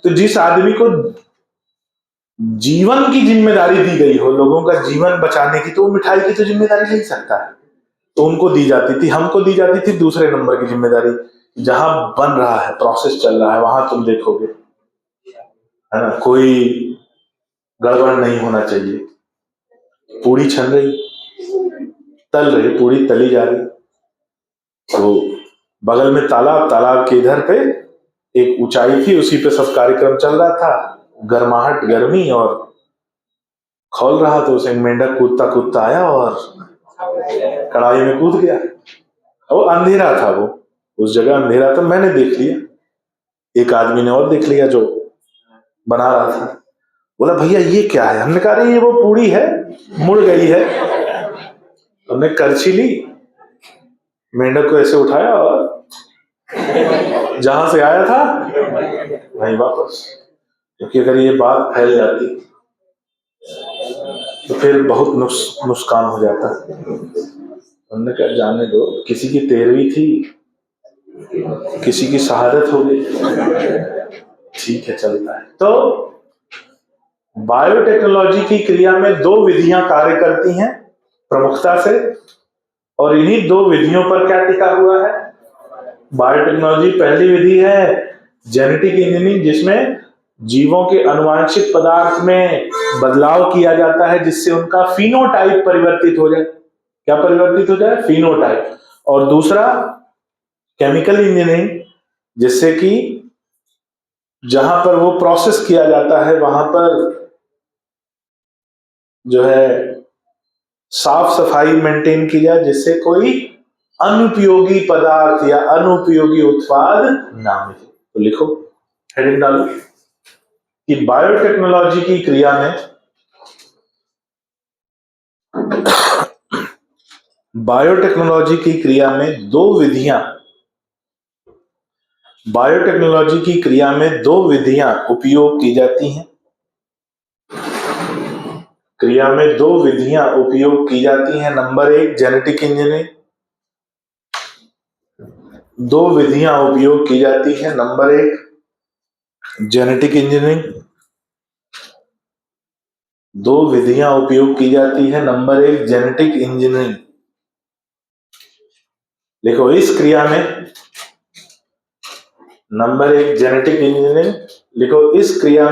तो जिस आदमी को जीवन की जिम्मेदारी दी गई हो, लोगों का जीवन बचाने की, तो वो मिठाई की तो जिम्मेदारी ले सकता है। तो उनको दी जाती थी, हमको दी जाती थी दूसरे नंबर की जिम्मेदारी, जहां बन रहा है, प्रोसेस चल रहा है, वहां तुम देखोगे, है ना, कोई गड़बड़ नहीं होना चाहिए। पूरी छन रही, तल रही, पूरी तली जा रही, तो बगल में तालाब, तालाब के इधर पे एक ऊंचाई थी, उसी पे सब कार्यक्रम चल रहा था, गर्माहट, गर्मी, और खोल रहा तो उसे मेंढक कूदता कूदता आया और कढ़ाई में कूद गया। वो अंधेरा था, वो उस जगह अंधेरा था, मैंने देख लिया, एक आदमी ने और देख लिया जो बना रहा था। बोला भैया ये क्या है? हमने कहा ये वो पूड़ी है, मुड़ गई है। हमने करछी ली, मेंढक को ऐसे उठाया और जहां से आया था वहीं वापस, क्योंकि अगर ये बात फैल जाती तो फिर बहुत नुकसान हो जाता। हमने कहा जाने दो, किसी की 13वीं थी, किसी की शहादत हो गई, ठीक है, चलता है। तो बायोटेक्नोलॉजी की क्रिया में 2 विधियां कार्य करती हैं प्रमुखता से, और इन्हीं 2 विधियों पर क्या टिका हुआ है बायोटेक्नोलॉजी। पहली विधि है जेनेटिक इंजीनियरिंग, जिसमें जीवों के अनुवांशिक पदार्थ में बदलाव किया जाता है जिससे उनका फिनोटाइप परिवर्तित हो जाए। क्या परिवर्तित हो जाए? फिनोटाइप। और दूसरा केमिकल इंजीनियरिंग, जिससे कि जहां पर वो प्रोसेस किया जाता है वहां पर जो है साफ सफाई मेंटेन की जाए, जिससे कोई अनुपयोगी पदार्थ या अनुपयोगी उत्पाद ना मिले। तो लिखो, हेडिंग डालो कि बायोटेक्नोलॉजी की क्रिया में बायोटेक्नोलॉजी की क्रिया में 2 विधियां बायोटेक्नोलॉजी की क्रिया में 2 विधियां उपयोग की जाती हैं। क्रिया में 2 विधियां उपयोग की जाती हैं। नंबर 1 जेनेटिक इंजीनियरिंग, 2 विधियां उपयोग की जाती हैं। नंबर 1 जेनेटिक इंजीनियरिंग, 2 विधियां उपयोग की जाती है। Number 1 genetic engineering. देखो, इस क्रिया में नंबर 1 जेनेटिक इंजीनियरिंग लिखो। इस क्रिया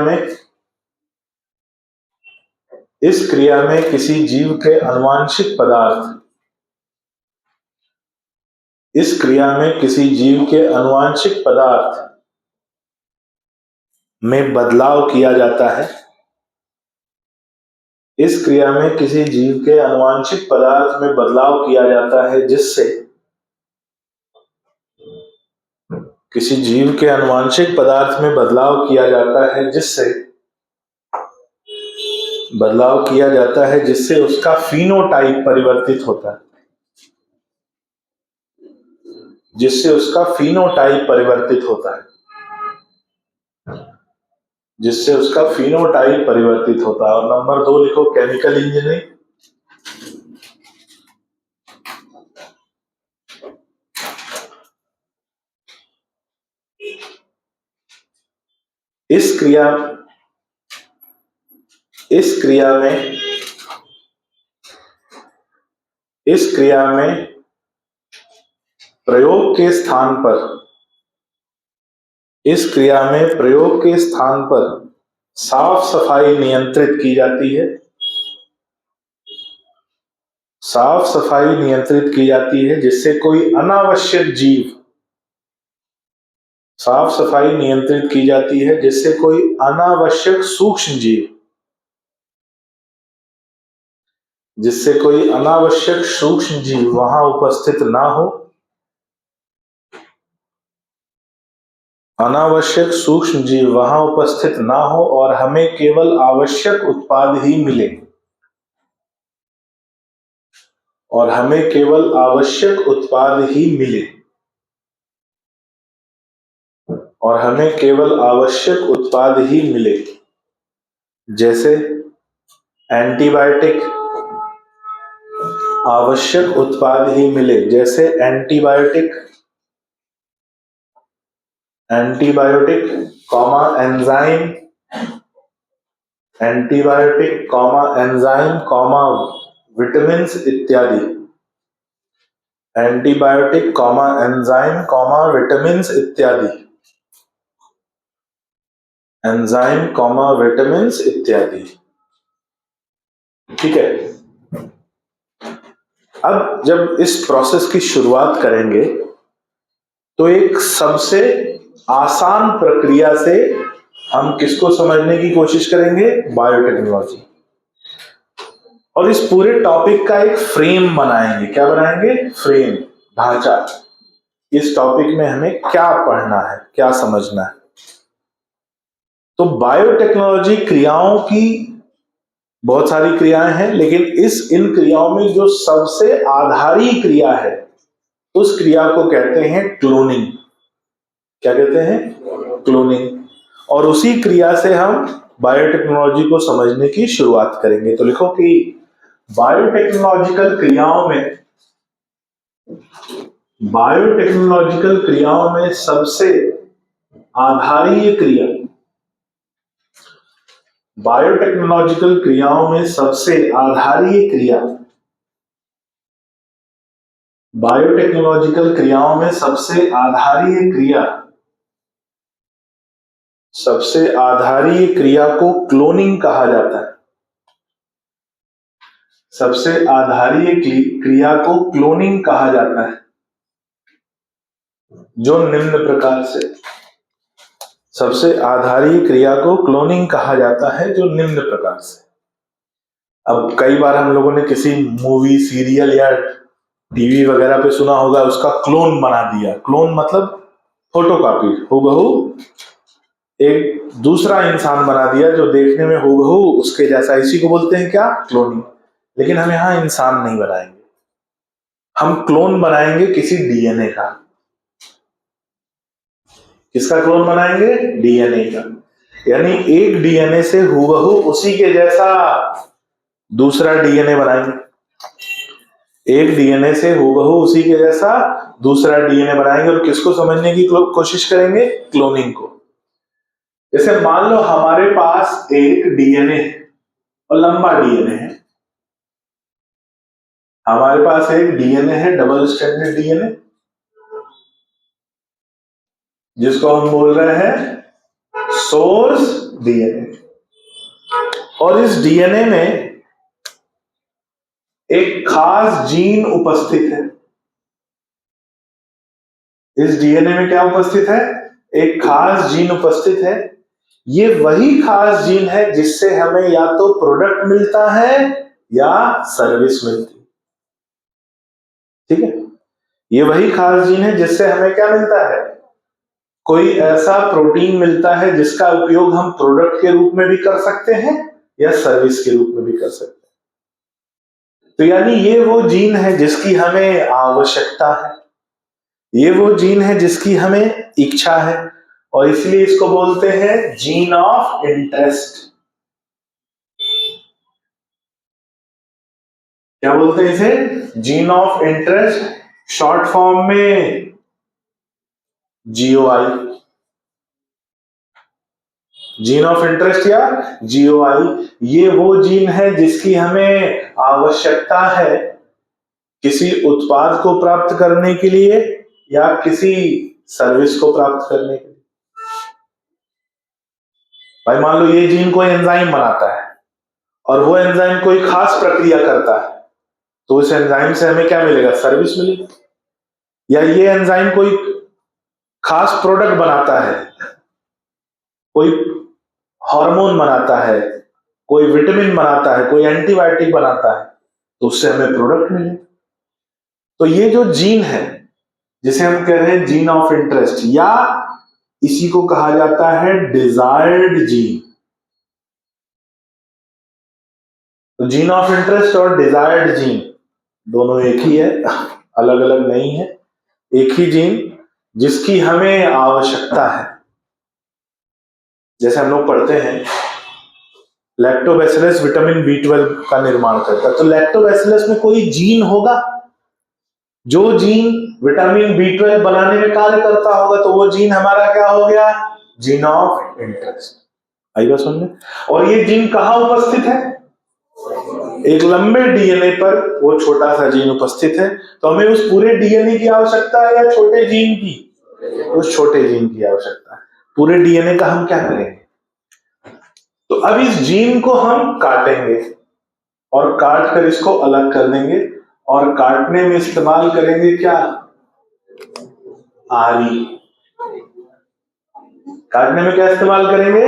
में किसी जीव के अनुवांशिक पदार्थ इस क्रिया में किसी जीव के अनुवांशिक पदार्थ में बदलाव किया जाता है। इस क्रिया में किसी जीव के अनुवांशिक पदार्थ में बदलाव किया जाता है, जिससे किसी जीव के अनुवांशिक पदार्थ में बदलाव किया जाता है जिससे उसका फिनोटाइप परिवर्तित होता है। जिससे उसका फिनोटाइप परिवर्तित होता है। और नंबर 2 लिखो केमिकल इंजीनियरिंग। इस क्रिया में प्रयोग के स्थान पर साफ सफाई नियंत्रित की जाती है। जिससे कोई अनावश्यक जीव सूक्ष्म जीव वहां उपस्थित ना हो और हमें केवल आवश्यक उत्पाद ही मिले। और हमें केवल आवश्यक उत्पाद ही मिले, और हमें केवल आवश्यक उत्पाद ही मिले, जैसे एंटीबायोटिक, आवश्यक उत्पाद ही मिले, जैसे antibiotic, antibiotic comma enzyme, antibiotic comma enzyme comma vitamins इत्यादि, antibiotic comma enzyme comma vitamins इत्यादि, एंजाइम कॉमा विटामिन्स इत्यादि। ठीक है। अब जब इस प्रोसेस की शुरुआत करेंगे तो एक सबसे आसान प्रक्रिया से हम किसको समझने की कोशिश करेंगे? बायोटेक्नोलॉजी। और इस पूरे टॉपिक का एक फ्रेम बनाएंगे। क्या बनाएंगे? फ्रेम, ढांचा। इस टॉपिक में हमें क्या पढ़ना है, क्या समझना है। तो बायोटेक्नोलॉजी क्रियाओं की बहुत सारी क्रियाएं हैं, लेकिन इन क्रियाओं में जो सबसे आधारी क्रिया है उस क्रिया को कहते हैं क्लोनिंग। क्या कहते हैं? क्लोनिंग। और उसी क्रिया से हम बायोटेक्नोलॉजी को समझने की शुरुआत करेंगे। तो लिखो कि बायोटेक्नोलॉजिकल क्रियाओं में सबसे आधारी क्रिया, बायोटेक्नोलॉजिकल क्रियाओं में सबसे आधारी क्रिया, बायोटेक्नोलॉजिकल क्रियाओं में सबसे आधारी क्रिया, सबसे आधारी क्रिया को क्लोनिंग कहा जाता है। सबसे आधारी क्रिया को क्लोनिंग कहा जाता है, जो निम्न प्रकार से, सबसे आधारी क्रिया को क्लोनिंग कहा जाता है जो निम्न प्रकार से। अब कई बार हम लोगों ने किसी मूवी, सीरियल या टीवी वगैरह पे सुना होगा, उसका क्लोन बना दिया। क्लोन मतलब फोटोकॉपी, हूबहू एक दूसरा इंसान बना दिया जो देखने में हूबहू उसके जैसा। इसी को बोलते हैं क्या? क्लोनिंग। लेकिन हम यहां इंसान नहीं बनाएंगे, हम क्लोन बनाएंगे किसी डीएनए का। किसका क्लोन बनाएंगे? डीएनए का। यानी एक डीएनए से हूबहू उसी के जैसा दूसरा डीएनए बनाएंगे। एक डीएनए से हूबहू उसी के जैसा दूसरा डीएनए बनाएंगे। और किसको समझने की कोशिश करेंगे? क्लोनिंग को। जैसे मान लो हमारे पास एक डीएनए है और लंबा डीएनए है। हमारे पास एक डीएनए है, डबल स्ट्रैंडेड डीएनए, जिसको हम बोल रहे हैं सोर्स डीएनए। और इस डीएनए में एक खास जीन उपस्थित है। इस डीएनए में क्या उपस्थित है? एक खास जीन उपस्थित है। ये वही खास जीन है जिससे हमें या तो प्रोडक्ट मिलता है या सर्विस मिलती है। ठीक है। ये वही खास जीन है जिससे हमें क्या मिलता है? कोई ऐसा प्रोटीन मिलता है जिसका उपयोग हम प्रोडक्ट के रूप में भी कर सकते हैं या सर्विस के रूप में भी कर सकते हैं। तो यानी ये वो जीन है जिसकी हमें आवश्यकता है, ये वो जीन है जिसकी हमें इच्छा है, और इसलिए इसको बोलते हैं जीन ऑफ इंटरेस्ट। क्या बोलते हैं इसे? Gene of interest, short form में जीओआई। जीन ऑफ इंटरेस्ट या जीओआई, ये वो जीन है जिसकी हमें आवश्यकता है किसी उत्पाद को प्राप्त करने के लिए या किसी सर्विस को प्राप्त करने के लिए। भाई मान लो ये जीन कोई एंजाइम बनाता है और वो एंजाइम कोई खास प्रक्रिया करता है, तो उस एंजाइम से हमें क्या मिलेगा? सर्विस मिलेगी। या ये एंजाइम कोई खास प्रोडक्ट बनाता है, कोई हार्मोन बनाता है, कोई विटामिन बनाता है, कोई एंटीबायोटिक बनाता है, तो उससे हमें प्रोडक्ट मिले। तो ये जो जीन है जिसे हम कह रहे हैं जीन ऑफ इंटरेस्ट, या इसी को कहा जाता है डिजायर्ड जीन। तो जीन ऑफ इंटरेस्ट और डिजायर्ड जीन दोनों एक ही है, अलग अलग नहीं है, एक ही जीन जिसकी हमें आवश्यकता है। जैसे हम लोग पढ़ते हैं लैक्टोबैसिलस विटामिन B12 का निर्माण करता है, तो लैक्टोबैसिलस में कोई जीन होगा जो जीन विटामिन B12 बनाने में कार्य करता होगा, तो वो जीन हमारा क्या हो गया, जीन ऑफ इंटरेस्ट। आई बात समझ में? और ये जीन कहां उपस्थित है, एक लंबे डीएनए पर वो छोटा सा जीन उपस्थित है। तो हमें उस पूरे डीएनए की आवश्यकता है या छोटे जीन की, उस छोटे जीन की आवश्यकता है। पूरे डीएनए का हम क्या करेंगे, तो अब इस जीन को हम काटेंगे और काट कर इसको अलग कर देंगे और काटने में इस्तेमाल करेंगे क्या, आरी। काटने में क्या इस्तेमाल करेंगे,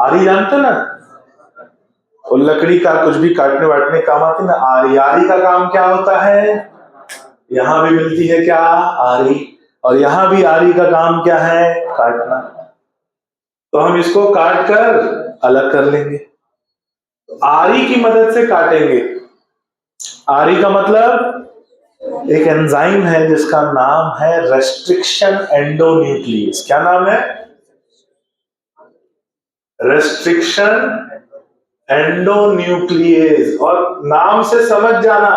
आरी, जानते ना, और लकड़ी का कुछ भी काटने वाटने काम आती ना, आरी। आरी का काम क्या होता है, यहां भी मिलती है क्या, आरी, और यहां भी आरी का काम क्या है, काटना। तो हम इसको काट कर अलग कर लेंगे, आरी की मदद से काटेंगे। आरी का मतलब एक एंजाइम है जिसका नाम है रेस्ट्रिक्शन एंडोन्यूक्लियस। क्या नाम है, रेस्ट्रिक्शन एंडोन्यूक्लियस। और नाम से समझ जाना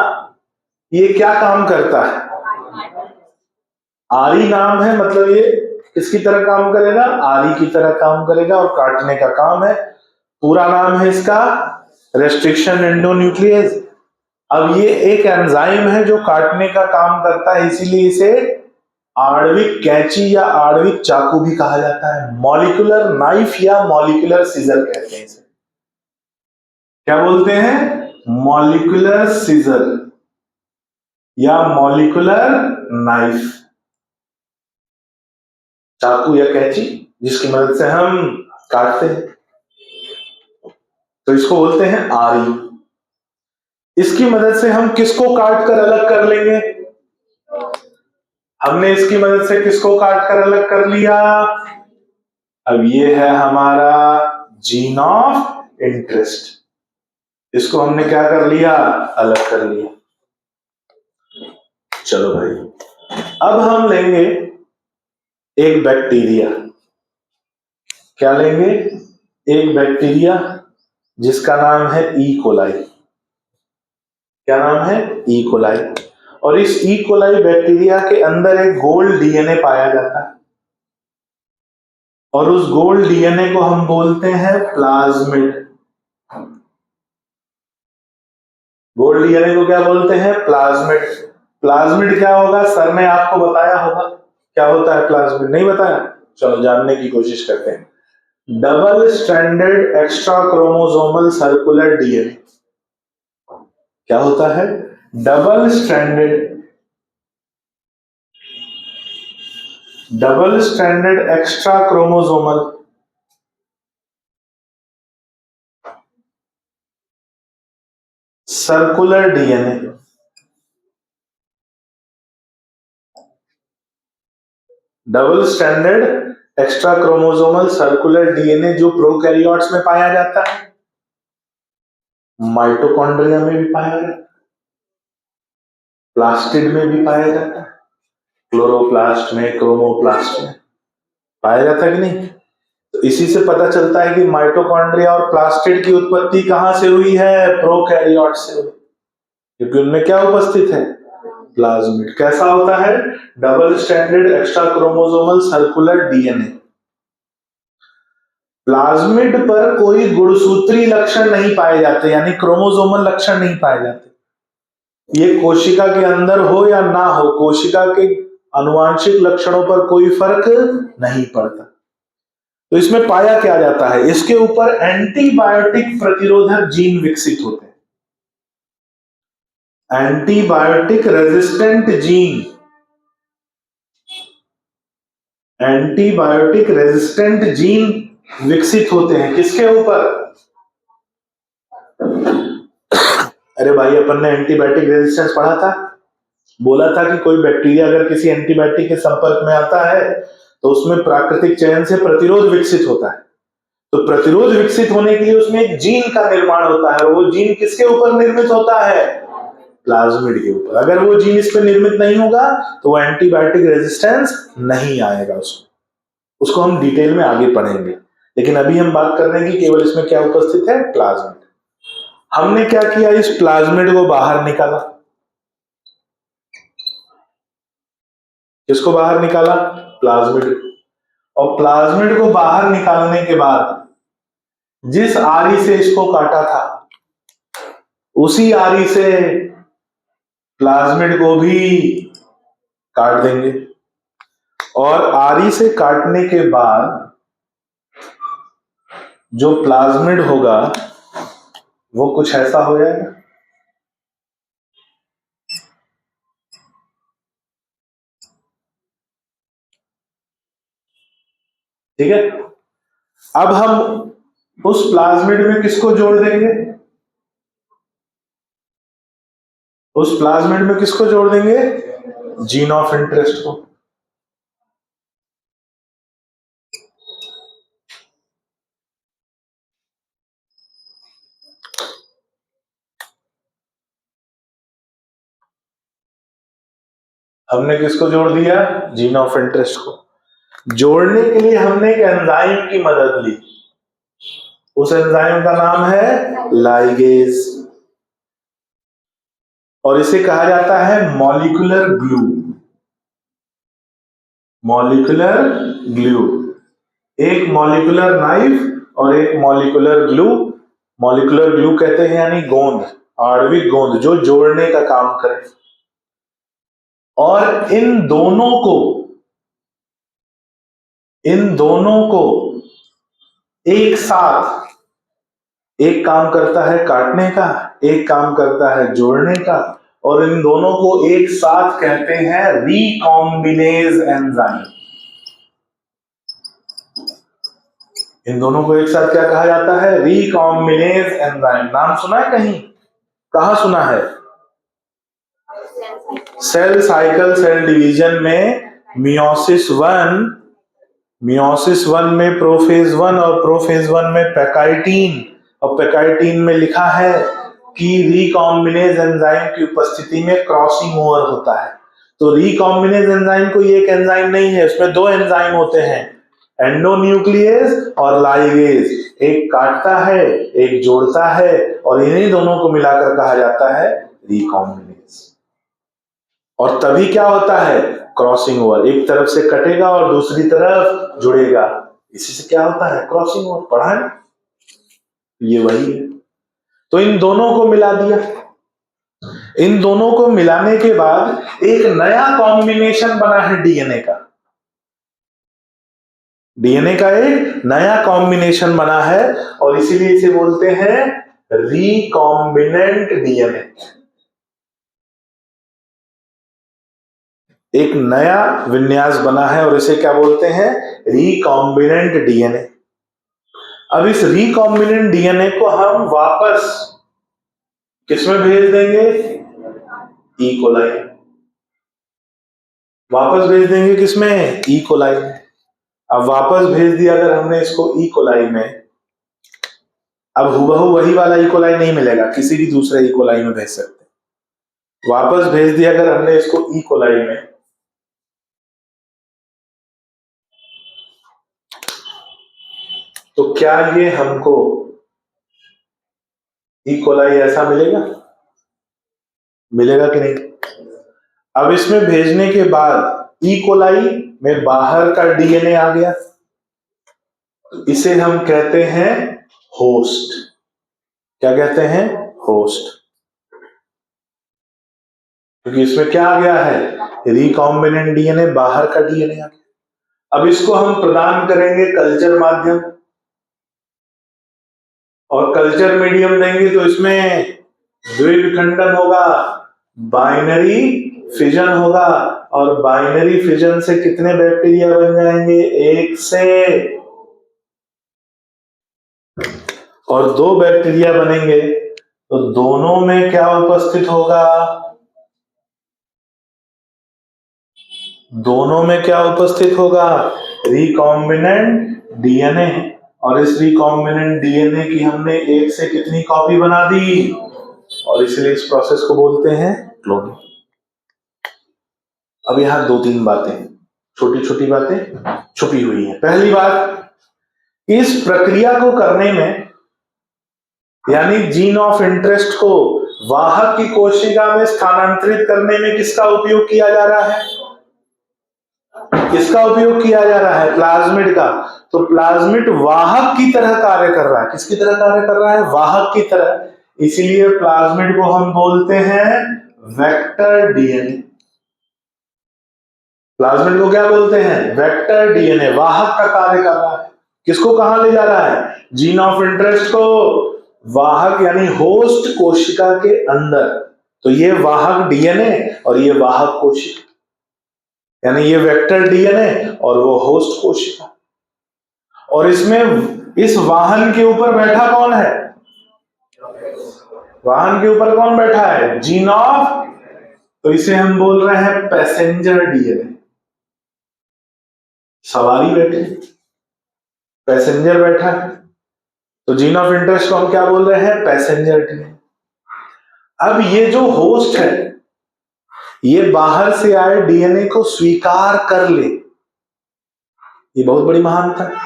ये क्या काम करता है, आरी नाम है, मतलब ये किसकी तरह काम करेगा, आरी की तरह काम करेगा और काटने का काम है। पूरा नाम है इसका रेस्ट्रिक्शन एंडोन्यूक्लियस। अब ये एक एंजाइम है जो काटने का काम करता है, इसीलिए इसे आणविक कैंची या आणविक चाकू भी कहा जाता है। मॉलिक्यूलर नाइफ या मॉलिक्यूलर सीजर कहते हैं इसे। क्या बोलते हैं, मॉलिक्यूलर सीजर या मॉलिक्यूलर नाइफ, चाकू या कैंची जिसकी मदद से हम काटते हैं, तो इसको बोलते हैं आरी। इसकी मदद से हम किसको काट कर अलग कर लेंगे, हमने इसकी मदद से किसको काट कर अलग कर लिया, अब ये है हमारा जीन ऑफ इंटरेस्ट। इसको हमने क्या कर लिया, अलग कर लिया। चलो भाई, अब हम लेंगे एक बैक्टीरिया। क्या लेंगे, एक बैक्टीरिया जिसका नाम है ई कोलाई। क्या नाम है, ई कोलाई। और इस ई कोलाई बैक्टीरिया के अंदर एक गोल्ड डीएनए पाया जाता है और उस गोल्ड डीएनए को हम बोलते हैं प्लाज्मिड। गोल्ड डीएनए को क्या बोलते हैं, प्लाज्मिड। प्लाज्मिड क्या होगा, सर ने आपको बताया होगा क्या होता है प्लाज्मिड, नहीं बताया, चलो जानने की कोशिश करते हैं। Double stranded extra chromosomal circular DNA. क्या होता है, double stranded extra chromosomal circular DNA. Double standard extra chromosomal circular DNA जो प्रोकैरियोट्स में पाया जाता है, माइटोकॉन्ड्रिया में भी पाया जाता है, प्लास्टिड में भी पाया जाता है, क्लोरोप्लास्ट में, क्रोमोप्लास्ट में पाया जाता है कि नहीं। तो इसी से पता चलता है कि माइटोकॉन्ड्रिया और प्लास्टिड की उत्पत्ति कहां से हुई है, प्रोकैरियोट से हुई, क्योंकि उनमें क्या उपस्थित है, प्लाज्मिड। कैसा होता है, double standard extra chromosomal circular DNA. Plasmid पर कोई गुणसूत्री लक्षण नहीं पाए जाते, यानी क्रोमोसोमल लक्षण नहीं पाए जाते। ये कोशिका के अंदर हो या ना हो, कोशिका के आनुवांशिक लक्षणों पर कोई फर्क नहीं पड़ता। तो इसमें पाया क्या जाता है, इसके ऊपर एंटीबायोटिक प्रतिरोधक जीन विकसित होते हैं। Antibiotic resistant gene, antibiotic resistant gene विकसित होते हैं किसके ऊपर, अरे भाई अपन ने एंटीबायोटिक रेजिस्टेंस पढ़ा था, बोला था कि कोई बैक्टीरिया अगर किसी एंटीबायोटिक के संपर्क में आता है तो उसमें प्राकृतिक चयन से प्रतिरोध विकसित होता है। तो प्रतिरोध विकसित होने के लिए उसमें एक जीन का निर्माण होता है, वो जीन किसके ऊपर निर्मित होता है, प्लाज्मिड के ऊपर। अगर वो जीन इस पर निर्मित नहीं होगा तो वो एंटीबायोटिक रेजिस्टेंस नहीं आएगा उसको हम डिटेल में आगे पढ़ेंगे, लेकिन अभी हम बात कर रहे हैं कि केवल इसमें क्या उपस्थित है, प्लाज्मिड। हमने क्या किया, इस प्लाज्मिड को बाहर निकाला। किसको बाहर निकाला, प्लाज्मिड। और प्लाज्मिड को बाहर निकालने के बाद जिस आरी से इसको काटा था उसी आरी से प्लाज्मिड को भी काट देंगे। और आरी से काटने के बाद जो प्लाज्मिड होगा वो कुछ ऐसा हो जाएगा। ठीक है, अब हम उस प्लाज्मिड में किसको जोड़ देंगे, उस प्लाज्मिड में किसको जोड़ देंगे, जीन ऑफ इंटरेस्ट को। हमने किसको जोड़ दिया, जीन ऑफ इंटरेस्ट को। जोड़ने के लिए हमने एक एंजाइम की मदद ली, उस एंजाइम का नाम है लाइगेज, और इसे कहा जाता है मॉलिक्यूलर ग्लू। मॉलिक्यूलर ग्लू, एक मॉलिक्यूलर नाइफ और एक मॉलिक्यूलर ग्लू। मॉलिक्यूलर ग्लू कहते हैं यानी गोंद, आणविक गोंद जो जोड़ने का काम करे। और इन दोनों को एक साथ, एक काम करता है काटने का, एक काम करता है जोड़ने का, और इन दोनों को एक साथ कहते हैं रिकॉम्बिनेज एंजाइम। इन दोनों को एक साथ क्या कहा जाता है, रिकॉम्बिनेज एंजाइम। नाम सुना है कहीं, कहां सुना है, सेल साइकिल, सेल डिवीजन में मियोसिस वन में प्रोफेज 1 और प्रोफेज 1 में पैकाइटीन, और पैकाइटीन में लिखा है कि रिकॉम्बिनेज एंजाइम की उपस्थिति में क्रॉसिंग ओवर होता है। तो रिकॉम्बिनेज एंजाइम कोई एक एंजाइम नहीं है, उसमें दो एंजाइम होते हैं, एंडोन्यूक्लियस और लाइगेज। एक काटता है, एक जोड़ता है, और इन्हीं दोनों को मिलाकर कहा जाता है रिकॉम्बिनेज। और तभी क्या होता है, क्रॉसिंग ओवर, एक तरफ से कटेगा और दूसरी तरफ जुड़ेगा, इसी से क्या होता है, क्रॉसिंग ओवर। पढ़ा है, ये वही है। तो इन दोनों को मिला दिया। इन दोनों को मिलाने के बाद एक नया कॉम्बिनेशन बना है डीएनए का। डीएनए का एक नया कॉम्बिनेशन बना है, और इसीलिए इसे बोलते हैं रिकॉम्बिनेंट डीएनए। एक नया विन्यास बना है और इसे क्या बोलते हैं, रिकॉम्बिनेंट डीएनए। अब इस रिकॉम्बिनेंट डीएनए को हम वापस किसमें भेज देंगे, ई कोलाई। वापस भेज देंगे किसमें, ई कोलाई में। अब वापस भेज दिया अगर हमने इसको ई कोलाई में, अब हुबहू वही वाला ई कोलाई नहीं मिलेगा, किसी भी दूसरे ई कोलाई में भेज सकते हैं। वापस भेज दिया अगर हमने इसको ई कोलाई में, तो क्या ये हमको ई कोलाई ऐसा मिलेगा, मिलेगा कि नहीं। अब इसमें भेजने के बाद ई कोलाई में बाहर का डीएनए आ गया, इसे हम कहते हैं होस्ट। क्या कहते हैं, होस्ट, क्योंकि इसमें क्या आ गया है, रिकॉम्बिनेंट डीएनए, बाहर का डीएनए आ गया। अब इसको हम प्रदान करेंगे कल्चर माध्यम, और कल्चर मीडियम देंगे तो इसमें द्विविखंडन होगा, बाइनरी फिजन होगा, और बाइनरी फिजन से कितने बैक्टीरिया बन जाएंगे, एक से, और दो बैक्टीरिया बनेंगे, तो दोनों में क्या उपस्थित होगा, दोनों में क्या उपस्थित होगा, रिकॉम्बिनेंट डीएनए। और इस रिकॉम्बिनेंट डीएनए की हमने एक से कितनी कॉपी बना दी, और इसलिए इस प्रोसेस को बोलते हैं क्लोनिंग। अब यहां 2-3 बातें, छोटी छोटी बातें छुपी हुई हैं। पहली बात, इस प्रक्रिया को करने में, यानी जीन ऑफ इंटरेस्ट को वाहक की कोशिका में स्थानांतरित करने में किसका उपयोग किया जा रहा है? किसका उपयोग किया जा रहा है? प्लाज्मिड का। तो प्लाज्मिड वाहक की तरह कार्य कर रहा है। किसकी तरह कार्य कर रहा है? वाहक की तरह। इसलिए प्लाज्मिड को हम बोलते हैं वेक्टर डीएनए। प्लाज्मिड को क्या बोलते हैं? Vector DNA. वाहक का कार्य कर रहा है। किसको कहां ले जा रहा है? जीन ऑफ इंटरेस्ट को वाहक यानी होस्ट कोशिका के अंदर। तो ये वाहक डीएनए और ये वाहक कोशिका, यानी ये वेक्टर डीएनए और वो होस्ट कोशिका। और इसमें इस वाहन के ऊपर बैठा कौन है? वाहन के ऊपर कौन बैठा है? Gene of. तो इसे हम बोल रहे हैं पैसेंजर डीएनए। सवारी बैठे, पैसेंजर बैठा है, तो जीन ऑफ इंटरेस्ट को हम क्या बोल रहे हैं? Passenger DNA. अब ये जो होस्ट है, ये बाहर से आए डीएनए को स्वीकार कर ले। ये बहुत बड़ी महानता है।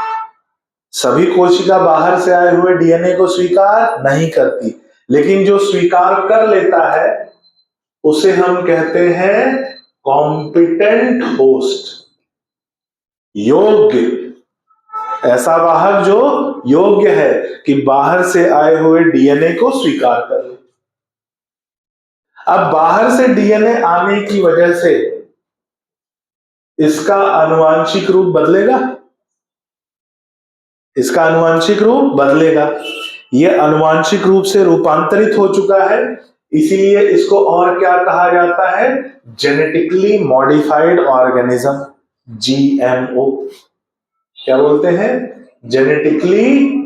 सभी कोशिका बाहर से आए हुए डीएनए को स्वीकार नहीं करती, लेकिन जो स्वीकार कर लेता है उसे हम कहते हैं कॉम्पिटेंट होस्ट। योग्य, ऐसा वाहक जो योग्य है कि बाहर से आए हुए डीएनए को स्वीकार कर ले। अब बाहर से डीएनए आने की वजह से इसका आनुवांशिक रूप बदलेगा। इसका आनुवांशिक रूप बदलेगा। यह आनुवांशिक रूप से रूपांतरित हो चुका है, इसीलिए इसको और क्या कहा जाता है? Genetically modified organism, GMO. क्या बोलते हैं? जेनेटिकली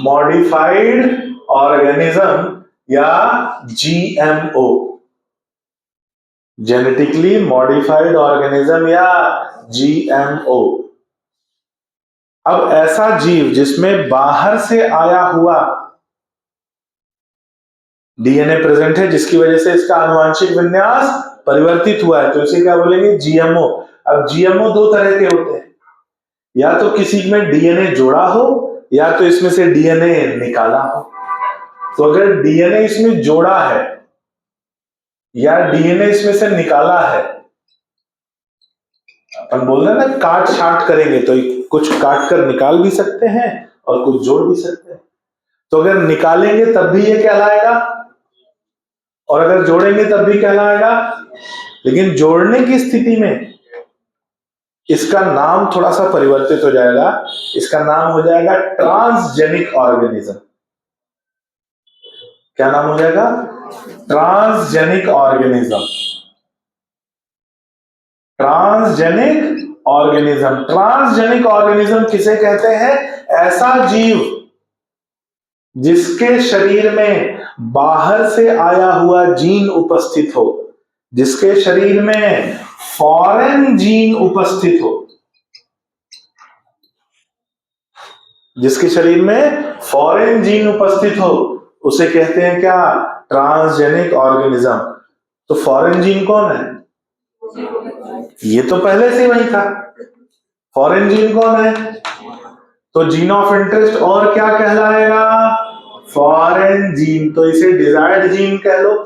मॉडिफाइड ऑर्गेनिज्म या जीएमओ। जेनेटिकली मॉडिफाइड ऑर्गेनिज्म या जीएमओ। अब ऐसा जीव जिसमें बाहर से आया हुआ डीएनए प्रेजेंट है, जिसकी वजह से इसका आनुवांशिक विन्यास परिवर्तित हुआ है, तो इसे क्या बोलेंगे? जीएमओ। अब जीएमओ 2 तरह के होते हैं, या तो किसी में डीएनए जोड़ा हो या तो इसमें से डीएनए निकाला हो। तो अगर डीएनए इसमें जोड़ा है या डीएनए इसमें से निकाला है, अपन बोल रहे हैं ना काट छांट करेंगे, तो कुछ काट कर निकाल भी सकते हैं और कुछ जोड़ भी सकते हैं। तो अगर निकालेंगे तब भी ये कहलाएगा और अगर जोड़ेंगे तब भी कहलाएगा। लेकिन जोड़ने की स्थिति में इसका नाम थोड़ा सा परिवर्तित हो जाएगा। इसका नाम हो जाएगा ट्रांसजेनिक ऑर्गेनिज्म। क्या नाम हो जाएगा? Transgenic organism. Transgenic organism. Transgenic organism किसे कहते हैं? ऐसा जीव जिसके शरीर में बाहर से आया हुआ जीन उपस्थित हो, जिसके शरीर में फॉरेन जीन उपस्थित हो, जिसके शरीर में फॉरेन जीन उपस्थित हो, उसे कहते हैं क्या? Transgenic organism. तो फॉरेन जीन कौन है? ये तो पहले से वही था। फॉरेन जीन कौन है? तो जीन ऑफ इंटरेस्ट और क्या कहलाएगा? Foreign gene. तो इसे डिजायर्ड जीन कह लो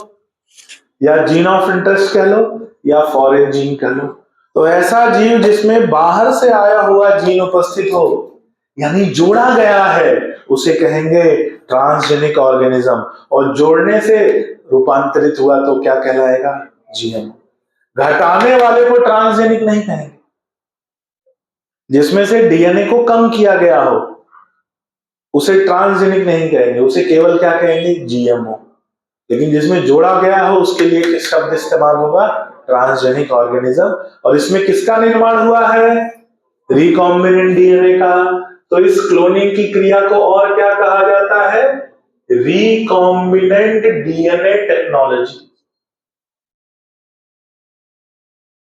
या जीन ऑफ इंटरेस्ट कह लो या फॉरेन जीन कह लो। तो ऐसा जीव जिसमें बाहर से आया हुआ जीन उपस्थित हो, यानी जोड़ा गया है, उसे कहेंगे ट्रांसजेनिक ऑर्गेनिज्म। और जोड़ने से रूपांतरित हुआ तो क्या कहलाएगा? जीएमओ। घटाने वाले को ट्रांसजेनिक नहीं कहेंगे। जिसमें से डीएनए को कम किया गया हो उसे ट्रांसजेनिक नहीं कहेंगे, उसे केवल क्या कहेंगे? जीएमओ। लेकिन जिसमें जोड़ा गया हो उसके लिए किस शब्द इस्तेमाल होगा? Transgenic organism. और इसमें किसका निर्माण हुआ है? रिकॉम्बिनेंट डीएनए का। तो इस क्लोनिंग की क्रिया को और क्या कहा जाता है? Recombinant DNA technology.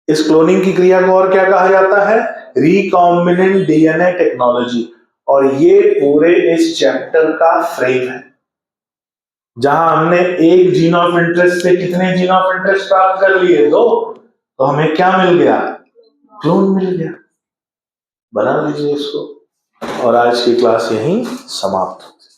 इस क्लोनिंग की क्रिया को और क्या कहा जाता है? Recombinant DNA technology. और ये पूरे इस चैप्टर का फ्रेम है। जहां हमने एक जीन ऑफ इंटरेस्ट से कितने जीन ऑफ इंटरेस्ट प्राप्त कर लिए? 2। तो हमें क्या मिल गया? क्लोन मिल गया। बना लीजिए इसको और आज की क्लास यहीं समाप्त होती है।